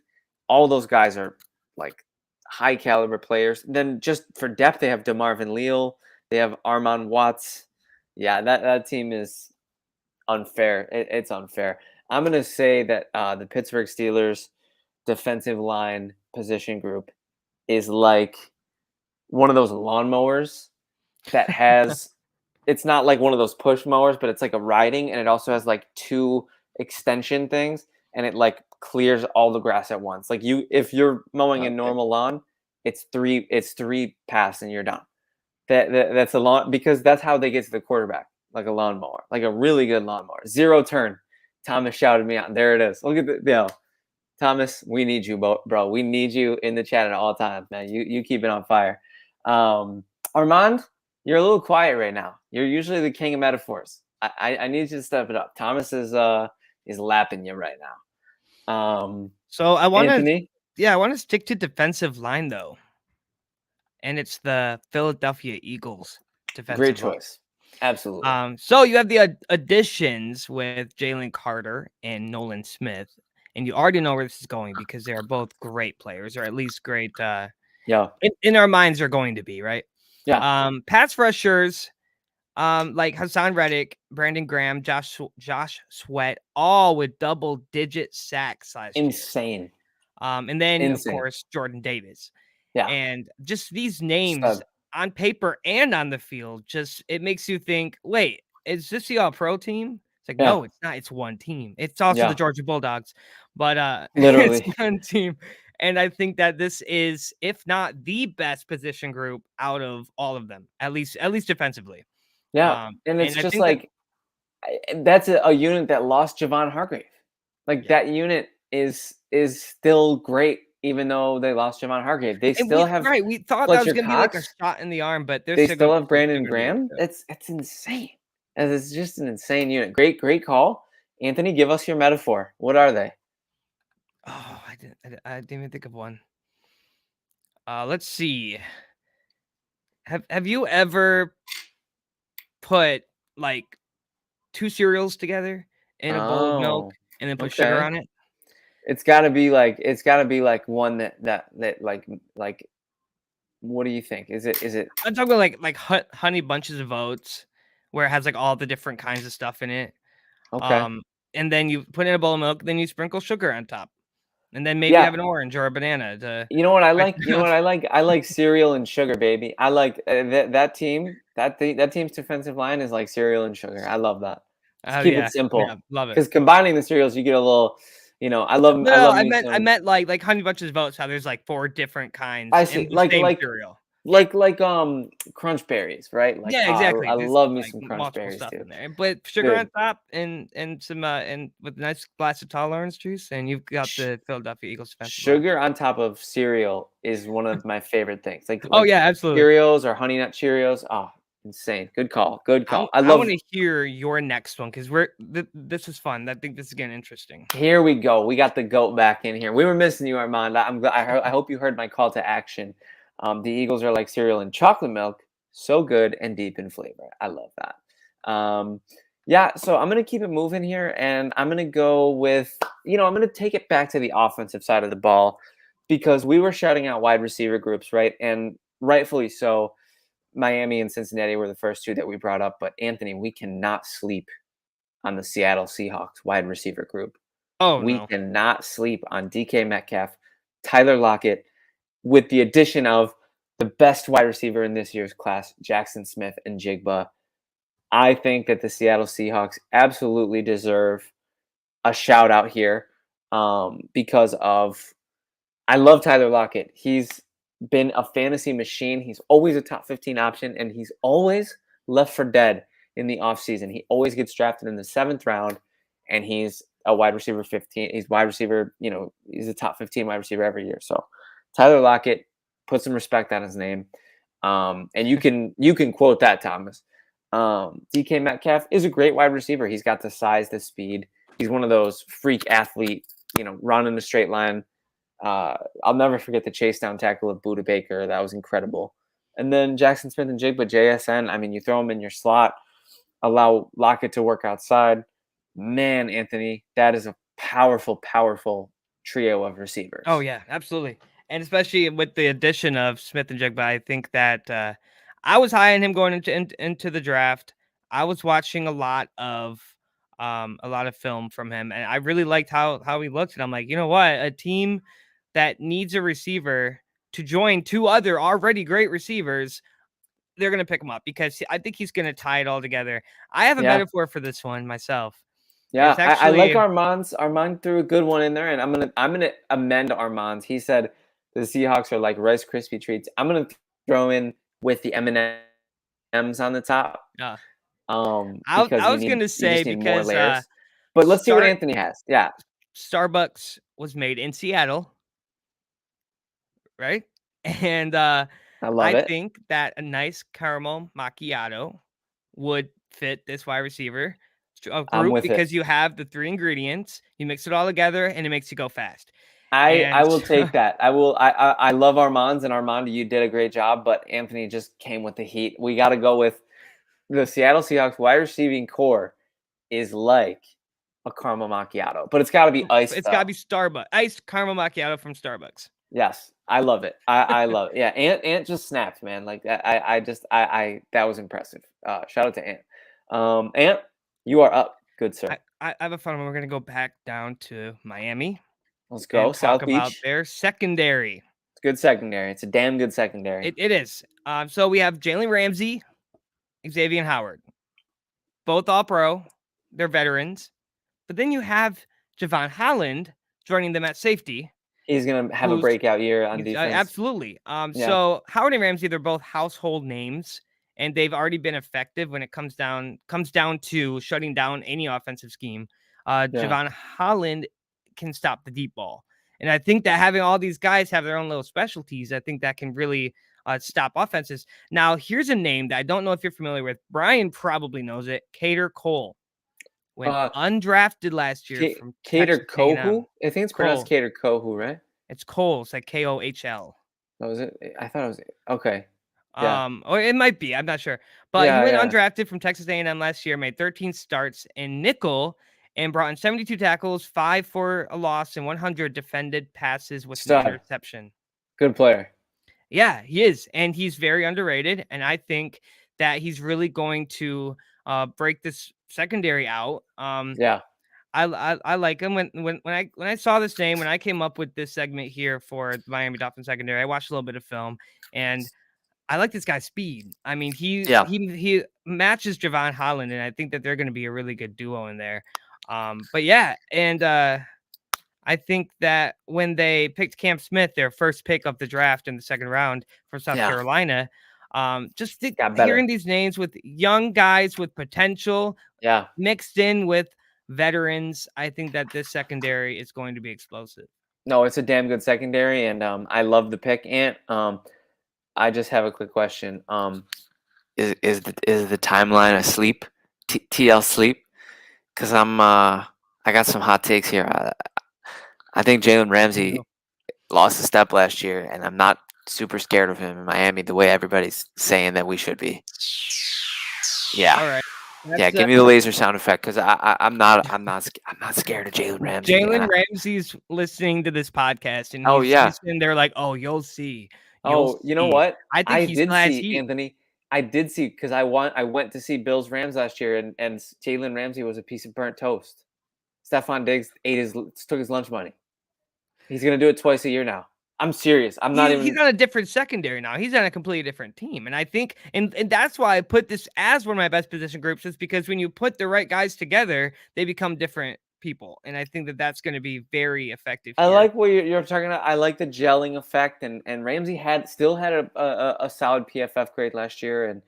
All those guys are like high caliber players. Then just for depth, they have DeMarvin Leal. They have Armand Watts. Yeah, that team is unfair. It's unfair. I'm gonna say that the Pittsburgh Steelers defensive line position group is like one of those lawnmowers that has it's not like one of those push mowers, but it's like a riding, and it also has like 2 extension things, and it like clears all the grass at once. Like if you're mowing a Okay. normal lawn, it's three paths and you're done. That's a lawn because that's how they get to the quarterback, like a lawnmower, like a really good lawnmower. 0 turn. Thomas shouted me out. There it is. Look at Thomas, we need you, bro. We need you in the chat at all times, man. You keep it on fire. Armand, you're a little quiet right now. You're usually the king of metaphors. I need you to step it up. Thomas is lapping you right now. So I want Anthony, to stick to defensive line though. And it's the Philadelphia Eagles great defensive line. choice. Absolutely. So you have the additions with Jalen Carter and Nolan Smith, and you already know where this is going because they are both great players, or at least great. Yeah. In our minds, are going to be right. Yeah. Pass rushers, like Hassan Reddick, Brandon Graham, Josh Sweat, all with double-digit sacks last year. Insane. And then of Insane. course Jordan Davis. Yeah. And just these names Stud. on paper and on the field, just it makes you think, wait, is this the all-pro team? It's like, Yeah. no, it's not. It's one team. It's also the Georgia Bulldogs, but Literally. it's one team. And I think that this is, if not the best position group out of all of them, at least defensively. Yeah. And it's I just think like that's a unit that lost Javon Hargrave. Like Yeah. that unit is still great, even though they lost Javon Hargrave. They and still have we thought that was Fletcher gonna be like a Cox. shot in the arm, but They still have Brandon Graham. It's insane. As it's just an insane unit. Great call. Anthony, give us your metaphor. What are they? Oh, I didn't even think of one. Let's see. Have you ever put like two cereals together in a bowl of milk Oh, and then put sugar okay. on it? It's gotta be like one that like what do you think? Is it I'm talking about like honey bunches of oats, where it has like all the different kinds of stuff in it. okay? Um, and then you put in a bowl of milk, then you sprinkle sugar on top, and then maybe Yeah. have an orange or a banana to You know what I spice like? it You know up. what I like? I like cereal and sugar, baby. I like that team. That team's defensive line is like cereal and sugar. I love that. Just Oh keep it yeah, simple. love it. Because combining the cereals, you get a little. I No, love I me meant some. like honey bunches of oats. How there's like 4 different kinds I in see. the same cereal. Crunch berries, right? Like Yeah, exactly. I There's love me like some crunch multiple berries stuff too. in there, but sugar on Dude, top and some and with a nice glass of tall orange juice, and you've got sh- the Philadelphia Eagles defensive line. sugar on top of cereal is one of my favorite things. Oh Like yeah, absolutely. Cheerios or Honey Nut Cheerios. Oh, insane. Good call. Good call. I I want love. to hear your next one because this is fun. I think this is getting interesting. Here we go. We got the goat back in here. We were missing you, Armand. I'm glad. I hope you heard my call to action. The Eagles are like cereal and chocolate milk, so good and deep in flavor. I love that. Yeah, so I'm gonna keep it moving here, and I'm gonna go with I'm gonna take it back to the offensive side of the ball because we were shouting out wide receiver groups, right? And rightfully so. Miami and Cincinnati were the first two that we brought up, but Anthony, we cannot sleep on the Seattle Seahawks wide receiver group. Oh We no. cannot sleep on DK Metcalf, Tyler Lockett, with the addition of the best wide receiver in this year's class, Jackson Smith and Jigba. I think that the Seattle Seahawks absolutely deserve a shout out here because of I love Tyler Lockett. He's been a fantasy machine. He's always a top 15 option, and he's always left for dead in the offseason. He always gets drafted in the 7th round, and he's a wide receiver 15. He's wide receiver, he's a top 15 wide receiver every year. So Tyler Lockett, put some respect on his name. And you can quote that, Thomas. DK Metcalf is a great wide receiver. He's got the size, the speed. He's one of those freak athlete, run in a straight line. I'll never forget the chase down tackle of Buda Baker. That was incredible. And then Jackson Smith and Jigba, JSN. I mean, you throw him in your slot, allow Lockett to work outside. Man, Anthony, that is a powerful, powerful trio of receivers. Oh yeah, absolutely. And especially with the addition of Smith and Jigba, I think that I was high on him going into the draft. I was watching a lot of film from him, and I really liked how he looked. And I'm like, you know what, a team that needs a receiver to join 2 other already great receivers, they're gonna pick him up because I think he's gonna tie it all together. I have a Yeah. metaphor for this one myself. And Yeah, it's I like actually Armand's. Armand threw a good one in there, and I'm gonna amend Armand's. He said the Seahawks are like Rice Krispie treats. I'm gonna throw in with the M&Ms on the top, uh, because I was gonna you say just need more because layers. But let's see what start Anthony has. Yeah, Starbucks was made in Seattle, right? And I love I it. think that a nice caramel macchiato would fit this wide receiver I'm group with it. because you have the 3 ingredients, you mix it all together, and it makes you go fast. I And will take that. I will. I love Armand's, and Armand, you did a great job. But Anthony just came with the heat. We got to go with the Seattle Seahawks wide receiving core is like a caramel macchiato, but it's got to be iced it's got to though. be Starbucks, iced caramel macchiato from Starbucks. Yes, I love it. I love it. Yeah, Ant just snapped, man. Like I that was impressive. Shout out to Ant. Ant, you are up, good sir. I have a fun one. We're gonna go back down to Miami Let's go. and talk South about Beach. their secondary. It's good secondary. It's a damn good secondary. It is. So we have Jalen Ramsey, Xavier Howard, both all pro. They're veterans. But then you have Javon Holland joining them at safety, He's gonna have a who's breakout year on defense. absolutely. Yeah, So Howard and Ramsey, they're both household names, and they've already been effective when it comes down to shutting down any offensive scheme. yeah. Javon Holland can stop the deep ball, and I think that having all these guys have their own little specialties, I think that can really stop offenses. Now, here's a name that I don't know if you're familiar with. Brian probably knows it. Cater Cole went undrafted last year from Cater Texas A&M. Kohu? I think it's pronounced Cater Kohu, right? It's Cole. It's like Kohl. Oh, was it? I thought it was okay. Or it might be. I'm not sure. But he went undrafted from Texas A&M last year, made 13 starts in nickel, and brought in 72 tackles, 5 for a loss, and 100 defended passes with an interception. Good player. Yeah, he is. And he's very underrated. And I think that he's really going to break this secondary out. I like him. When I saw this name, when I came up with this segment here for the Miami Dolphins secondary, I watched a little bit of film, and I like this guy's speed. I mean, he matches Javon Holland, and I think that they're going to be a really good duo in there. But yeah, and I think that when they picked Cam Smith, their first pick of the draft in the second round from South Carolina, hearing these names with young guys with potential, mixed in with veterans, I think that this secondary is going to be explosive. No, it's a damn good secondary, and I love the pick, Ant. I just have a quick question. Is the timeline asleep? TL sleep? Because I got some hot takes here. I think Jalen Ramsey lost a step last year, and I'm not super scared of him in Miami the way everybody's saying that we should be. Yeah. All right. Give me the laser sound effect because I'm not scared of Jalen Ramsey. Jalen Ramsey's listening to this podcast, and he's and they're like, "Oh, you'll see." You know what? I think did see, Anthony. I did see because I went to see Bills Rams last year, and Jalen Ramsey was a piece of burnt toast. Stephon Diggs took his lunch money. He's gonna do it twice a year now. I'm serious. He's on a different secondary now. He's on a completely different team. And I think, and that's why I put this as one of my best position groups, is because when you put the right guys together, they become different people. And I think that that's going to be very effective here. I like what you're talking about. I like the gelling effect. And Ramsey still had a solid PFF grade last year. And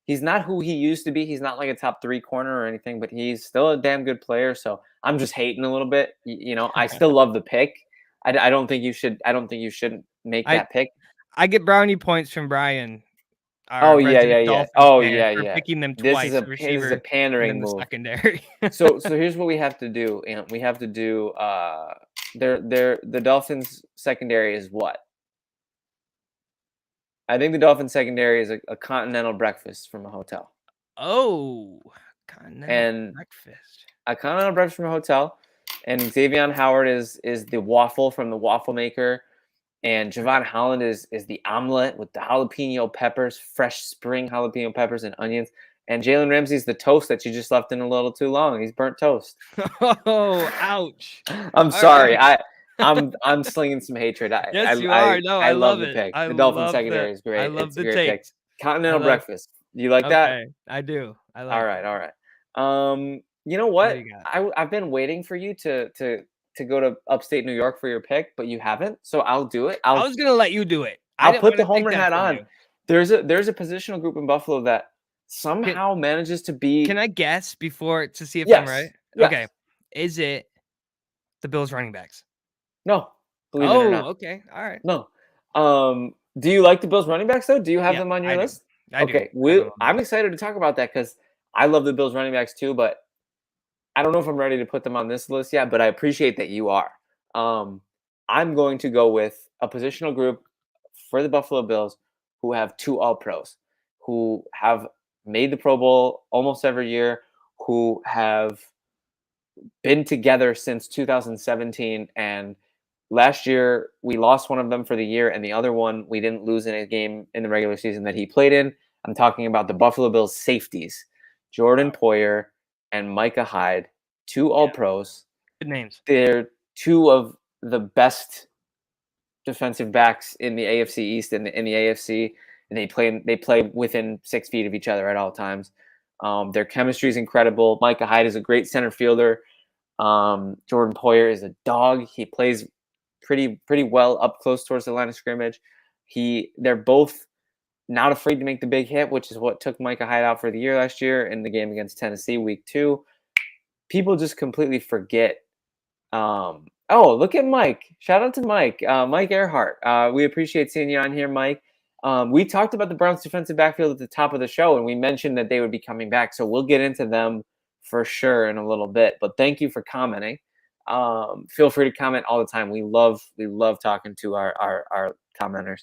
he's not who he used to be. He's not like a top 3 corner or anything, but he's still a damn good player. So I'm just hating a little bit. I still love the pick. I don't think you should. I don't think you shouldn't make that pick. I get brownie points from Brian. Oh yeah. For picking them twice. This is a pandering move. Secondary. so here's what we have to do, and we have to do. The Dolphins secondary is what? I think the Dolphins secondary is a continental breakfast from a hotel. Oh, continental breakfast. A continental breakfast from a hotel. And Xavier Howard is the waffle from the waffle maker. And Javon Holland is the omelet with the jalapeno peppers, fresh spring jalapeno peppers and onions. And Jalen Ramsey's the toast that you just left in a little too long. He's burnt toast. Oh, ouch. I'm sorry. Right. I'm slinging some hatred. Yes, you are. No, I love the it. pick. The Dolphin secondary is great. I love the take. Continental breakfast. You like that? I do. I like All right. You know what? I've been waiting for you to go to upstate New York for your pick, but you haven't. So I'll do it. I was gonna let you do it. I'll put the homer hat on. There's a positional group in Buffalo that somehow manages to be. Can I guess before to see if I'm right? Yes. Okay. Is it the Bills running backs? No. Believe it or not. Okay. All right. No. Do you like the Bills running backs though? Do you have them on your list? Okay. I'm excited to talk about that because I love the Bills running backs too, but I don't know if I'm ready to put them on this list yet, but I appreciate that you are. I'm going to go with a positional group for the Buffalo Bills who have 2 All-Pros, who have made the Pro Bowl almost every year, who have been together since 2017. And last year, we lost one of them for the year, and the other one we didn't lose in a game in the regular season that he played in. I'm talking about the Buffalo Bills safeties, Jordan Poyer and Micah Hyde, 2 All-Pros. Good names. They're 2 of the best defensive backs in the AFC East and in the AFC, and they play within 6 feet of each other at all times. Their chemistry is incredible. Micah Hyde is a great center fielder. Jordan Poyer is a dog. He plays pretty well up close towards the line of scrimmage. They're both not afraid to make the big hit, which is what took Micah Hyde out for the year last year in the game against Tennessee week 2. People just completely forget. Look at Mike. Shout out to Mike. Mike Earhart. We appreciate seeing you on here, Mike. We talked about the Browns defensive backfield at the top of the show, and we mentioned that they would be coming back. So we'll get into them for sure in a little bit. But thank you for commenting. Feel free to comment all the time. We love talking to our commenters.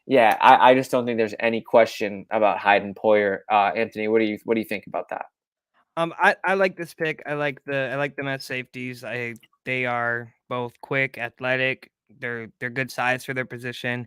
Yeah, I just don't think there's any question about Hyde and Poyer. Anthony, what do you think about that? I like this pick. I like them as safeties. They are both quick, athletic. They're good size for their position.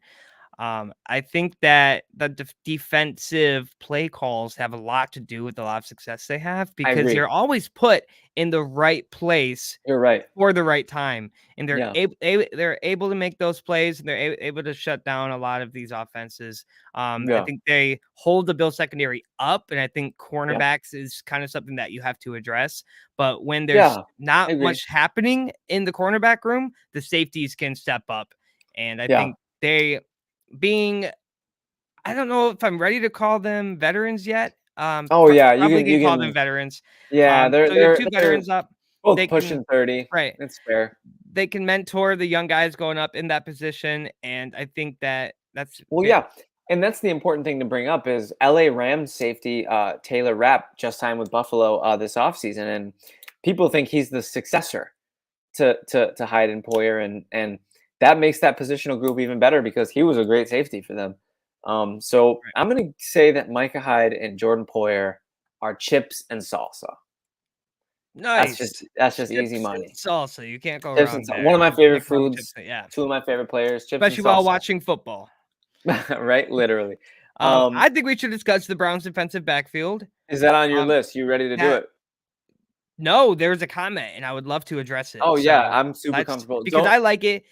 I think that the defensive play calls have a lot to do with a lot of success they have I because agree. they're always put in the right place You're right. for the right time, and they're Yeah. they're able to make those plays, and they're able to shut down a lot of these offenses. I Yeah. think they hold the Bill secondary up, and I think Yeah. cornerbacks is kind of something that you have to address. But when there's Yeah. I not agree. much happening in the cornerback room, the safeties can step up, and I Yeah. think they being I don't know if I'm ready to call them veterans yet. Oh yeah, Probably you can call them can. veterans. Yeah, So you have two they're veterans up. both They can pushing 30. right. It's fair. They can mentor the young guys going up in that position, and I think that that's Well, it. yeah, and that's the important thing to bring up is LA Rams safety Taylor Rapp just signed with Buffalo this offseason, and people think he's the successor to Hyde and Poyer, and that makes that positional group even better because he was a great safety for them. So Right. I'm going to say that Micah Hyde and Jordan Poyer are chips and salsa. Nice. That's just easy Chips and money. salsa. You can't go Chips and wrong salsa. One of there. my You favorite can't go wrong with chips, foods. yeah. Two of my favorite players. Chips and Especially while salsa. watching football. Right, literally. I think we should discuss the Browns defensive backfield. Is that on your Um, list? You ready to do that it? No, there's a comment, and I would love to address it. Oh yeah, So I'm super let's comfortable. because I like it.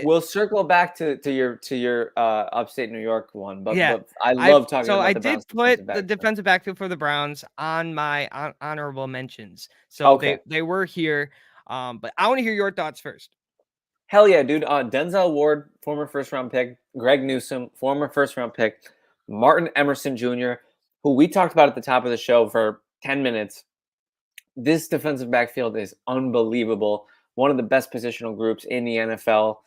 We'll circle back to your upstate New York one, Yeah, but I love talking I about the Browns did put defensive the backfield. defensive backfield for the Browns on my honorable mentions. So Okay. they were here. But I want to hear your thoughts first. Hell yeah, dude. Denzel Ward, former first round pick, Greg Newsome, former first round pick, Martin Emerson Jr., who we talked about at the top of the show for 10 minutes. This defensive backfield is unbelievable. One of the best positional groups in the NFL.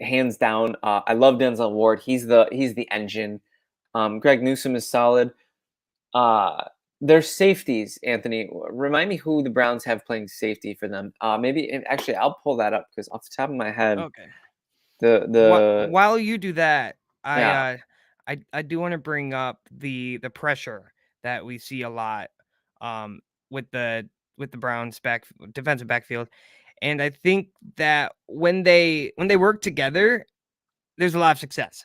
Hands down. I love Denzel Ward. He's the engine. Greg Newsome is solid. Their safeties, Anthony. Remind me who the Browns have playing safety for them. Actually, I'll pull that up because off the top of my head, Okay. the While you do that, yeah, I do want to bring up the pressure that we see a lot with the Browns defensive backfield. And I think that when they work together, there's a lot of success.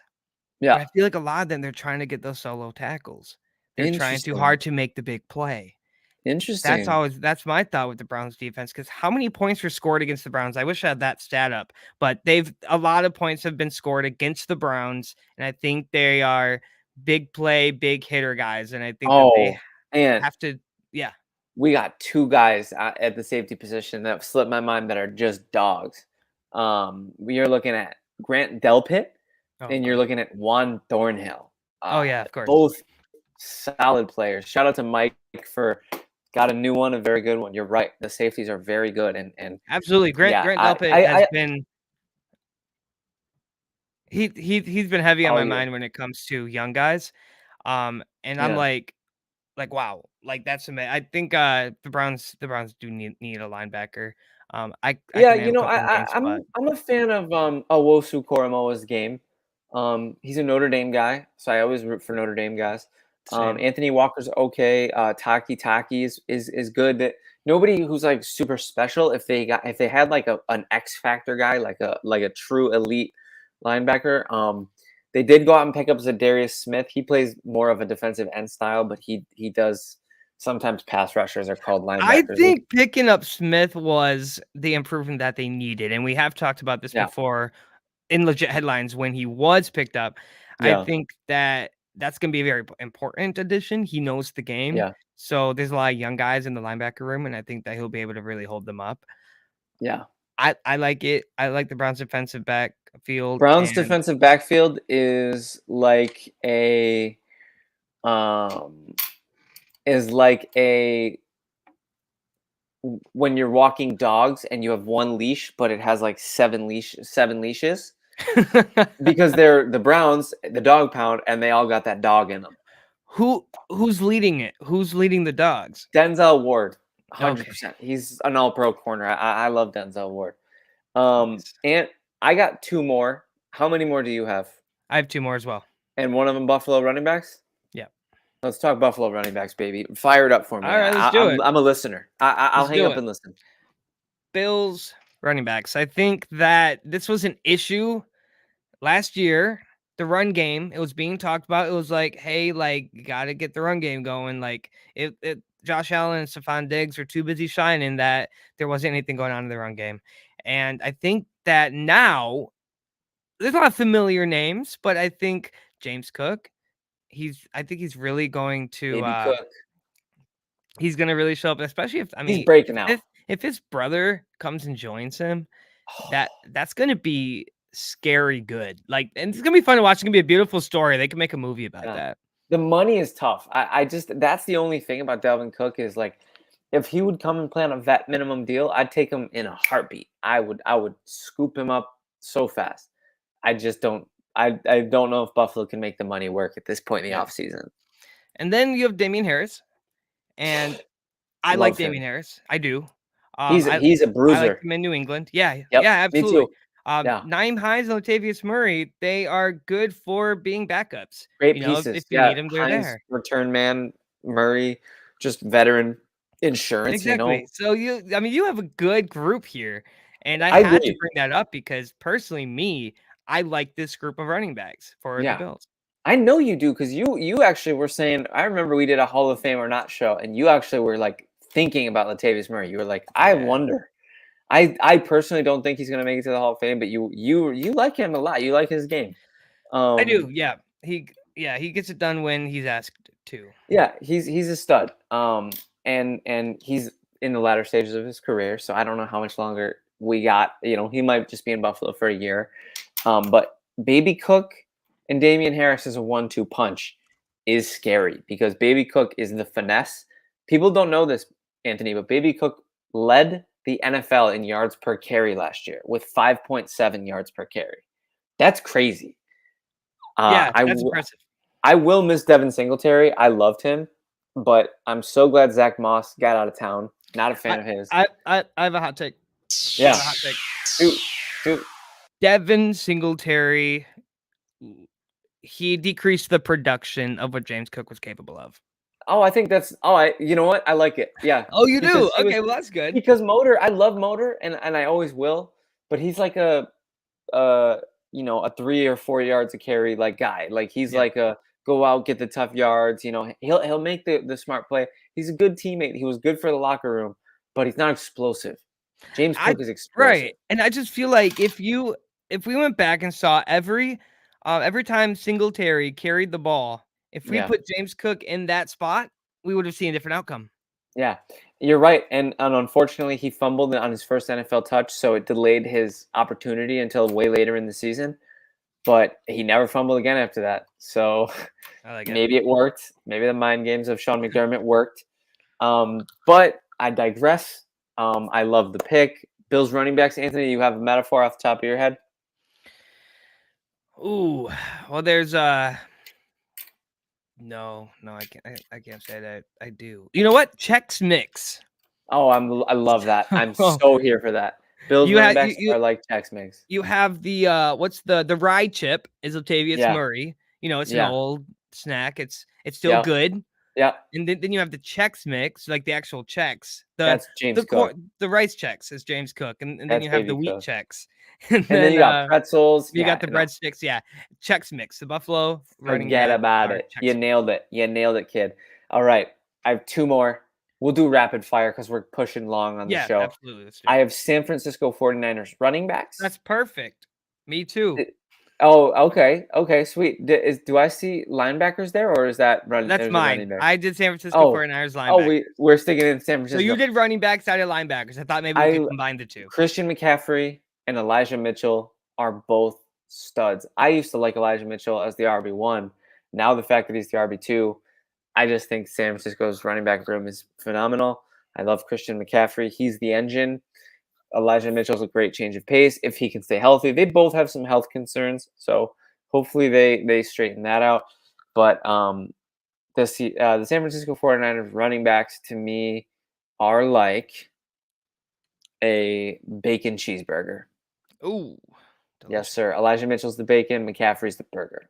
But yeah, I feel like a lot of them, they're trying to get those solo tackles. They're trying too interesting, hard to make the big play. interesting. That's my thought with the Browns defense, because how many points were scored against the Browns? I wish I had that stat up, but a lot of points have been scored against the Browns, and I think they are big play, big hitter guys, and I think that they Oh, and have to, yeah. we got two guys at the safety position that have slipped my mind that are just dogs. You're looking at Grant Delpit, Oh, of and you're course. looking at Juan Thornhill. Oh yeah, of course. Both solid players. Shout out to Mike for got a new one, a very good one. You're right. The safeties are very good, and Absolutely. yeah, Grant Delpit has I been he's been heavy on oh my yeah, mind when it comes to young guys. And I'm yeah, wow, like that's amazing. I think the Browns do need a linebacker. I yeah. can name a couple names, but I'm a fan of Owosu Koromoa's game. He's a Notre Dame guy, so I always root for Notre Dame guys. same. Anthony Walker's okay. Taki is good. That nobody who's like super special. If they had like an X factor guy, like a true elite linebacker. They did go out and pick up Zadarius Smith. He plays more of a defensive end style, but he does sometimes pass rushers are called I linebackers. think picking up Smith was the improvement that they needed, and we have talked about this Yeah, before in legit headlines when he was picked up. I yeah, think that that's going to be a very important addition. He knows the game, yeah, so there's a lot of young guys in the linebacker room, and I think that he'll be able to really hold them up. yeah. I like it. I like the Browns defensive backfield, Browns and defensive backfield is um like a when you're walking dogs and you have one leash, but it has like seven leashes. because they're the Browns, the dog pound, and they all got that dog in them. Who's leading it? Who's leading the dogs? Denzel Ward, Okay. 100%. He's an all-pro corner. I love Denzel Ward. Nice. And I got 2 more. How many more do you have? I have 2 more as well. And one of them Buffalo running backs? Yeah. Let's talk Buffalo running backs, baby. Fire it up for me. All right, let's do it. I'm a listener. I'll Let's hang do up it. and listen. Bills running backs. I think that this was an issue last year. The run game, it was being talked about. It was like, hey, like, you got to get the run game going. Like, Josh Allen and Stephon Diggs were too busy shining that there wasn't anything going on in the run game. And I think that now there's a lot of familiar names, but I think James Cook, I think he's really going to Baby Cook. he's going to really show up, especially He's breaking out. If his brother comes and joins him, that's going to be scary good. Like, and it's going to be fun to watch. It's going to be a beautiful story. They can make a movie about that. The money is tough. I just that's the only thing about Dalvin Cook is like if he would come and play on a vet minimum deal, I'd take him in a heartbeat. I would scoop him up so fast. I just don't I don't know if Buffalo can make the money work at this point in the offseason. And then you have Damian Harris. And I like Damian Harris. I do. He's a bruiser. I like him in New England. Yeah, yep, yeah, absolutely. Me too. Naeem Hines and Latavius Murray, they are good for being backups. Great pieces. If you need them, they're Hines, there. Return man, Murray, just veteran insurance. Exactly. So you have a good group here, and I had agree. to bring that up because personally, I like this group of running backs for the Bills. I know you do because you actually were saying. I remember we did a Hall of Fame or not show, and you actually were like thinking about Latavius Murray. You were like, I wonder. I personally don't think he's going to make it to the Hall of Fame, but you like him a lot. You like his game. I do. Yeah, he gets it done when he's asked to. Yeah, he's a stud. And he's in the latter stages of his career, so I don't know how much longer we got. He might just be in Buffalo for a year. But Baby Cook and Damian Harris as a 1-2 punch is scary because Baby Cook is the finesse. People don't know this, Anthony, but Baby Cook led the NFL in yards per carry last year with 5.7 yards per carry. That's crazy. That's impressive. I will miss Devin Singletary. I loved him, but I'm so glad Zach Moss got out of town. Not a fan of his. I have a hot take. Yeah. Dude. Devin Singletary, he decreased the production of what James Cook was capable of. Oh, I think that's. You know what? I like it. Yeah. Oh, you do? Okay, well that's good. Because Motor, I love Motor, and I always will. But he's like a 3 or 4 yards a carry like guy. Like he's like a go out, get the tough yards. He'll make the smart play. He's a good teammate. He was good for the locker room, but he's not explosive. James Cook is explosive. Right. And I just feel like if we went back and saw every time Singletary carried the ball, if we put James Cook in that spot, we would have seen a different outcome. Yeah, you're right. And unfortunately, he fumbled on his first NFL touch, so it delayed his opportunity until way later in the season. But he never fumbled again after that. So maybe it worked. Maybe the mind games of Sean McDermott worked. But I digress. I love the pick. Bills running backs. Anthony, you have a metaphor off the top of your head? Ooh, well, there's no, I can't say that I do. You know what? Chex Mix. Oh, I love that. I'm so here for that. Bills running backs are like Chex Mix. You have the what's the rye chip is Latavius Murray. It's an old snack. It's still good. Yeah. And then you have the Chex Mix, like the actual Chex. That's James Cook. The rice Chex is James Cook, and then you have the wheat Chex. And then you got pretzels. You got the breadsticks. Yeah, Chex Mix, the Buffalo running back. Forget about it. You nailed it. You nailed it, kid. All right, I have 2 more. We'll do rapid fire because we're pushing long on the show. Absolutely. I have San Francisco 49ers running backs. That's perfect. Me too. Oh, okay. Okay, sweet. Do I see linebackers there, or is that running? That's mine. I did San Francisco 49ers linebackers. Oh, we're sticking in San Francisco. So you did running backs, I did linebackers. I thought maybe we could combine the two. Christian McCaffrey and Elijah Mitchell are both studs. I used to like Elijah Mitchell as the RB1. Now the fact that he's the RB2, I just think San Francisco's running back room is phenomenal. I love Christian McCaffrey. He's the engine. Elijah Mitchell's a great change of pace if he can stay healthy. They both have some health concerns, so hopefully they straighten that out. But the San Francisco 49ers running backs to me are like a bacon cheeseburger. Ooh, Yes, sir. Elijah Mitchell's the bacon, McCaffrey's the burger.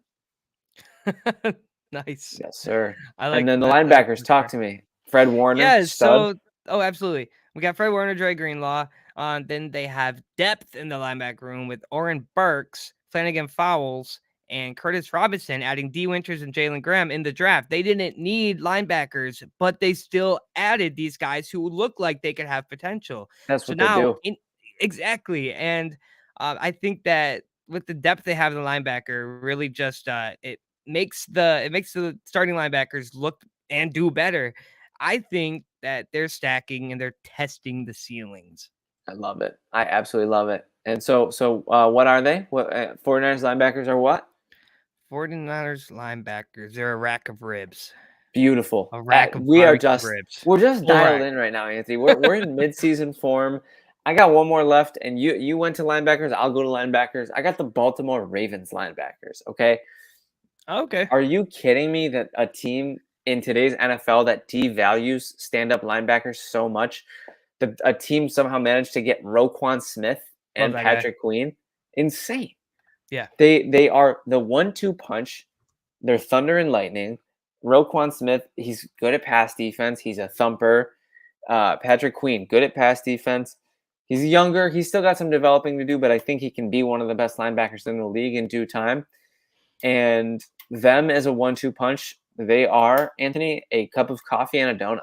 Nice. Yes, sir. I And like then the I like linebackers, that talk there. to me. Fred Warner, Yeah, stud. so absolutely. We got Fred Warner, Dre Greenlaw. Then they have depth in the linebacker room with Oren Burks, Flanagan Fowles, and Curtis Robinson, adding D. Winters and Jalen Graham in the draft. They didn't need linebackers, but they still added these guys who look like they could have potential. That's So what they now, do. exactly, and I think that with the depth they have in the linebacker, really just it makes the starting linebackers look and do better. I think that they're stacking and they're testing the ceilings. I love it. I absolutely love it. And so what are they? What 49ers linebackers are what? 49ers linebackers, they're a rack of ribs. Beautiful. A rack of We are barbecue just ribs. we're just Full dialed rack. in right now, Anthony. We're in mid-season form. I got one more left, and you went to linebackers. I'll go to linebackers. I got the Baltimore Ravens linebackers. Okay. Okay. Are you kidding me that a team in today's NFL that devalues stand-up linebackers so much, that a team somehow managed to get Roquan Smith Love and that guy. Patrick Queen? Insane. Yeah. They are the 1-2 punch. They're thunder and lightning. Roquan Smith, he's good at pass defense. He's a thumper. Patrick Queen, good at pass defense. He's younger. He's still got some developing to do, but I think he can be one of the best linebackers in the league in due time. And them as a 1-2 punch, they are, Anthony, a cup of coffee and a donut.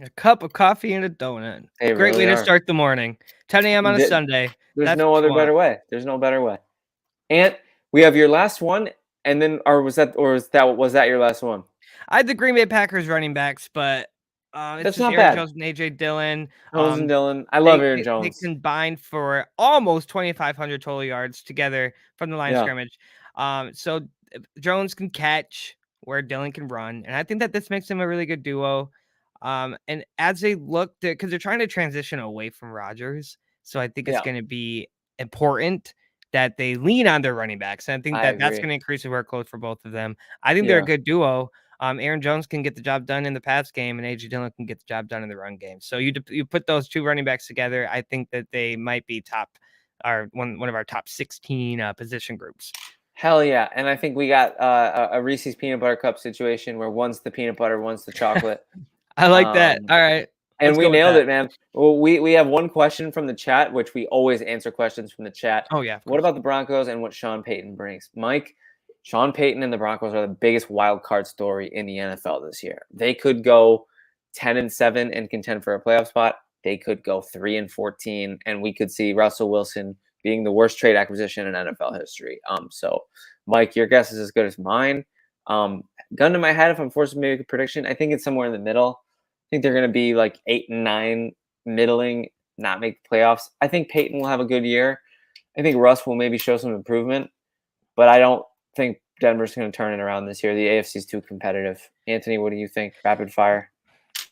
A cup of coffee and a donut. They Great really way to are. start the morning. 10 a.m. on a Th- Sunday. There's That's no what you other want. better way. There's no better way. And we have your last one, and then was that your last one? I had the Green Bay Packers running backs, but it's That's just not Aaron bad. Jones and AJ Dillon. Jones and Dillon. I love Aaron They Jones. combined for almost 2,500 total yards together from the line of Yeah. scrimmage. So Jones can catch where Dillon can run, and I think that this makes them a really good duo. And as they look, because they're trying to transition away from Rodgers, so I think it's Yeah. going to be important that they lean on their running backs, and I think I that's agree. going to increase the workload for both of them. I think they're a Yeah. good duo. Aaron Jones can get the job done in the pass game, and AJ Dillon can get the job done in the run game. So you put those two running backs together, I think that they might be one of our top 16 position groups. Hell yeah. And I think we got a Reese's peanut butter cup situation where one's the peanut butter, one's the chocolate. I like that. All right. And Let's we go with nailed that. it, man. Well, we have one question from the chat, which we always answer questions from the chat. Oh, yeah. What about the Broncos and what Sean Payton brings? Mike, Sean Payton and the Broncos are the biggest wild card story in the NFL this year. They could go 10-7 and contend for a playoff spot. They could go 3-14, and we could see Russell Wilson being the worst trade acquisition in NFL history. So, Mike, your guess is as good as mine. Gun to my head, if I'm forced to make a prediction, I think it's somewhere in the middle. I think they're going to be like 8-9, middling, not make the playoffs. I think Peyton will have a good year. I think Russ will maybe show some improvement, but I don't think Denver's going to turn it around this year. The AFC is too competitive. Anthony, what do you think? Rapid fire.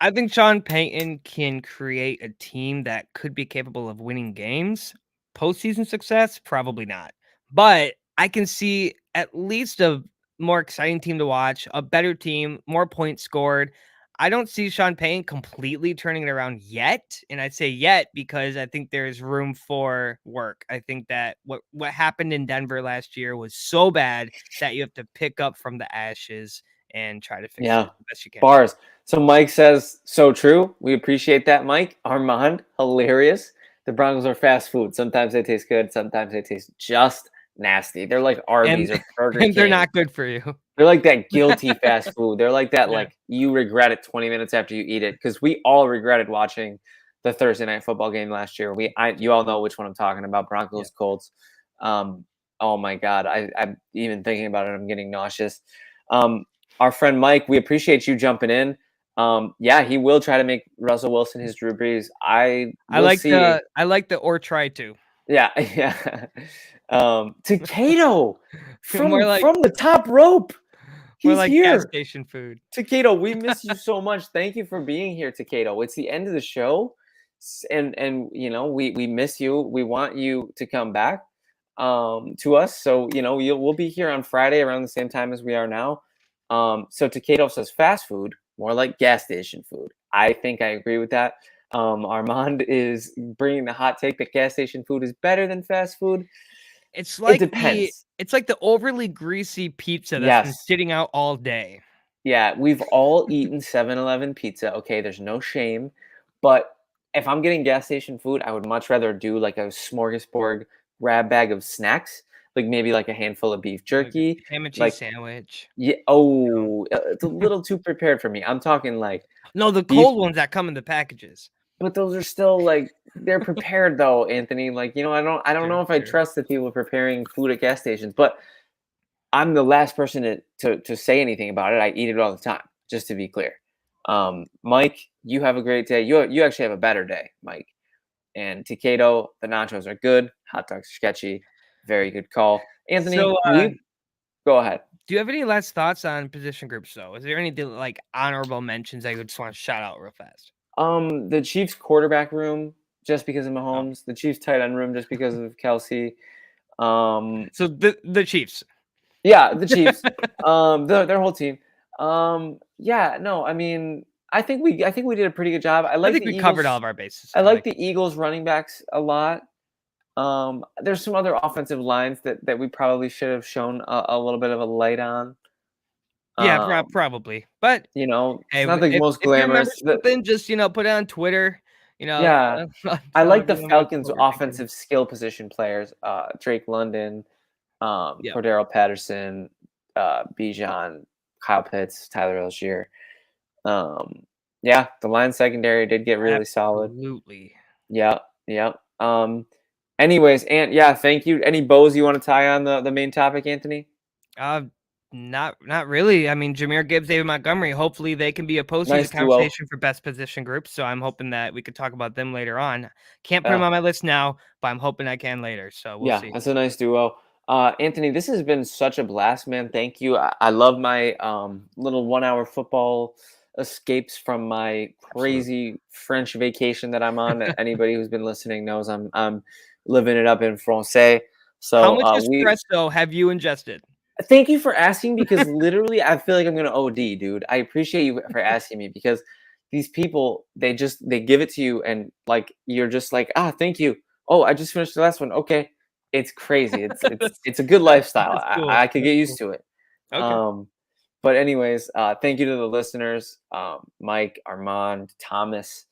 I think Sean Payton can create a team that could be capable of winning games. Postseason success, probably not. But I can see at least a more exciting team to watch, a better team, more points scored. I don't see Sean Payton completely turning it around yet. And I say yet because I think there's room for work. I think that what happened in Denver last year was so bad that you have to pick up from the ashes and try to fix it the best you can. Bars. So Mike says, so true. We appreciate that, Mike. Armand, hilarious. The Broncos are fast food. Sometimes they taste good. Sometimes they taste just nasty. They're like Arby's or Burger King. And they're not good for you. They're like that guilty fast food. They're like that, like you regret it 20 minutes after you eat it. Because we all regretted watching the Thursday night football game last year. You all know which one I'm talking about. Broncos, Colts. Oh my God. I'm even thinking about it. I'm getting nauseous. Our friend Mike, we appreciate you jumping in. Yeah, he will try to make Russell Wilson his Drew Brees. I like the or try to. Yeah, yeah. Takedo from the top rope. He's like here. Gas station food. Takedo, we miss you so much. Thank you for being here, Takedo. It's the end of the show. And we miss you. We want you to come back to us. So we'll be here on Friday around the same time as we are now. So Takado says fast food, more like gas station food. I think I agree with that. Armand is bringing the hot take that gas station food is better than fast food. It's like It depends. it's like the overly greasy pizza that's been Yes. sitting out all day. Yeah, we've all eaten 7-Eleven pizza. Okay, there's no shame. But if I'm getting gas station food, I would much rather do like a smorgasbord grab bag of snacks, like maybe like a handful of beef jerky. Ham and cheese Like, sandwich. yeah, it's a little too prepared for me. I'm talking like No, the beef, cold ones that come in the packages. but those are still like they're prepared though, Anthony. Like, I don't know if I Sure. trust the people preparing food at gas stations, but I'm the last person to say anything about it. I eat it all the time, just to be clear. Mike, you have a great day. You actually have a better day, Mike. And Takado, the nachos are good. Hot dogs are sketchy. Very good call. Anthony, So, go ahead. do you have any last thoughts on position groups, though? Is there anything like honorable mentions I would just want to shout out real fast? The Chiefs quarterback room, just because of Oh. Mahomes. The Chiefs tight end room, just because of Kelsey. So the Chiefs. Yeah, the Chiefs. Their whole team. Yeah, no, I mean, I think we did a pretty good job. I I think the we Eagles. covered all of our bases. I like the Eagles running backs a lot. There's some other offensive lines that we probably should have shown a little bit of a light on. Yeah, probably. But It's hey, not the most if you remember glamorous. something, just put it on Twitter. Yeah, I tell like the everyone Falcons' what we're thinking. offensive skill position players. Drake London, Yep. Cordero Patterson, Bijan, Kyle Pitts, Tyler Algier. Yeah, the line secondary did get really solid. Absolutely. Yeah. Anyways, yeah, thank you. Any bows you want to tie on the main topic, Anthony? Not really. I mean, Jahmyr Gibbs, David Montgomery. Hopefully, they can be a postseason Nice duo. conversation for best position groups. So I'm hoping that we could talk about them later on. Can't put them on my list now, but I'm hoping I can later. So we'll see. That's a nice duo. Anthony, this has been such a blast, man. Thank you. I love my little 1-hour football escapes from my crazy French vacation that I'm on. Anybody who's been listening knows I'm living it up in Francais. So how much espresso have you ingested? thank you for asking, because literally I feel like I'm gonna OD, dude. I appreciate you for asking me, because these people, they give it to you, and like you're just like, thank you. Oh, I just finished the last one. Okay. It's crazy. It's a good lifestyle. That's cool. I could get That's used cool. to it. Okay. But anyways, thank you to the listeners, Mike, Armand, Thomas,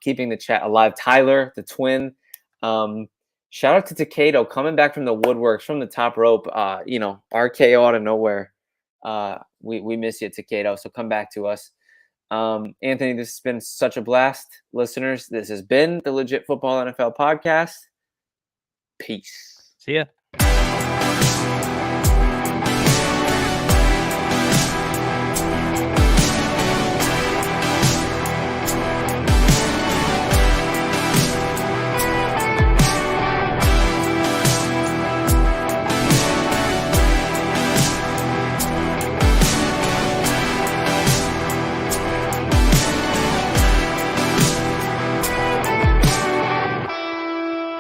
keeping the chat alive. Tyler, the twin. Shout out to Takado coming back from the woodworks, from the top rope. RKO out of nowhere. We miss you, Takado. So come back to us. Anthony, this has been such a blast. Listeners, this has been the Legit Football NFL podcast. Peace. See ya.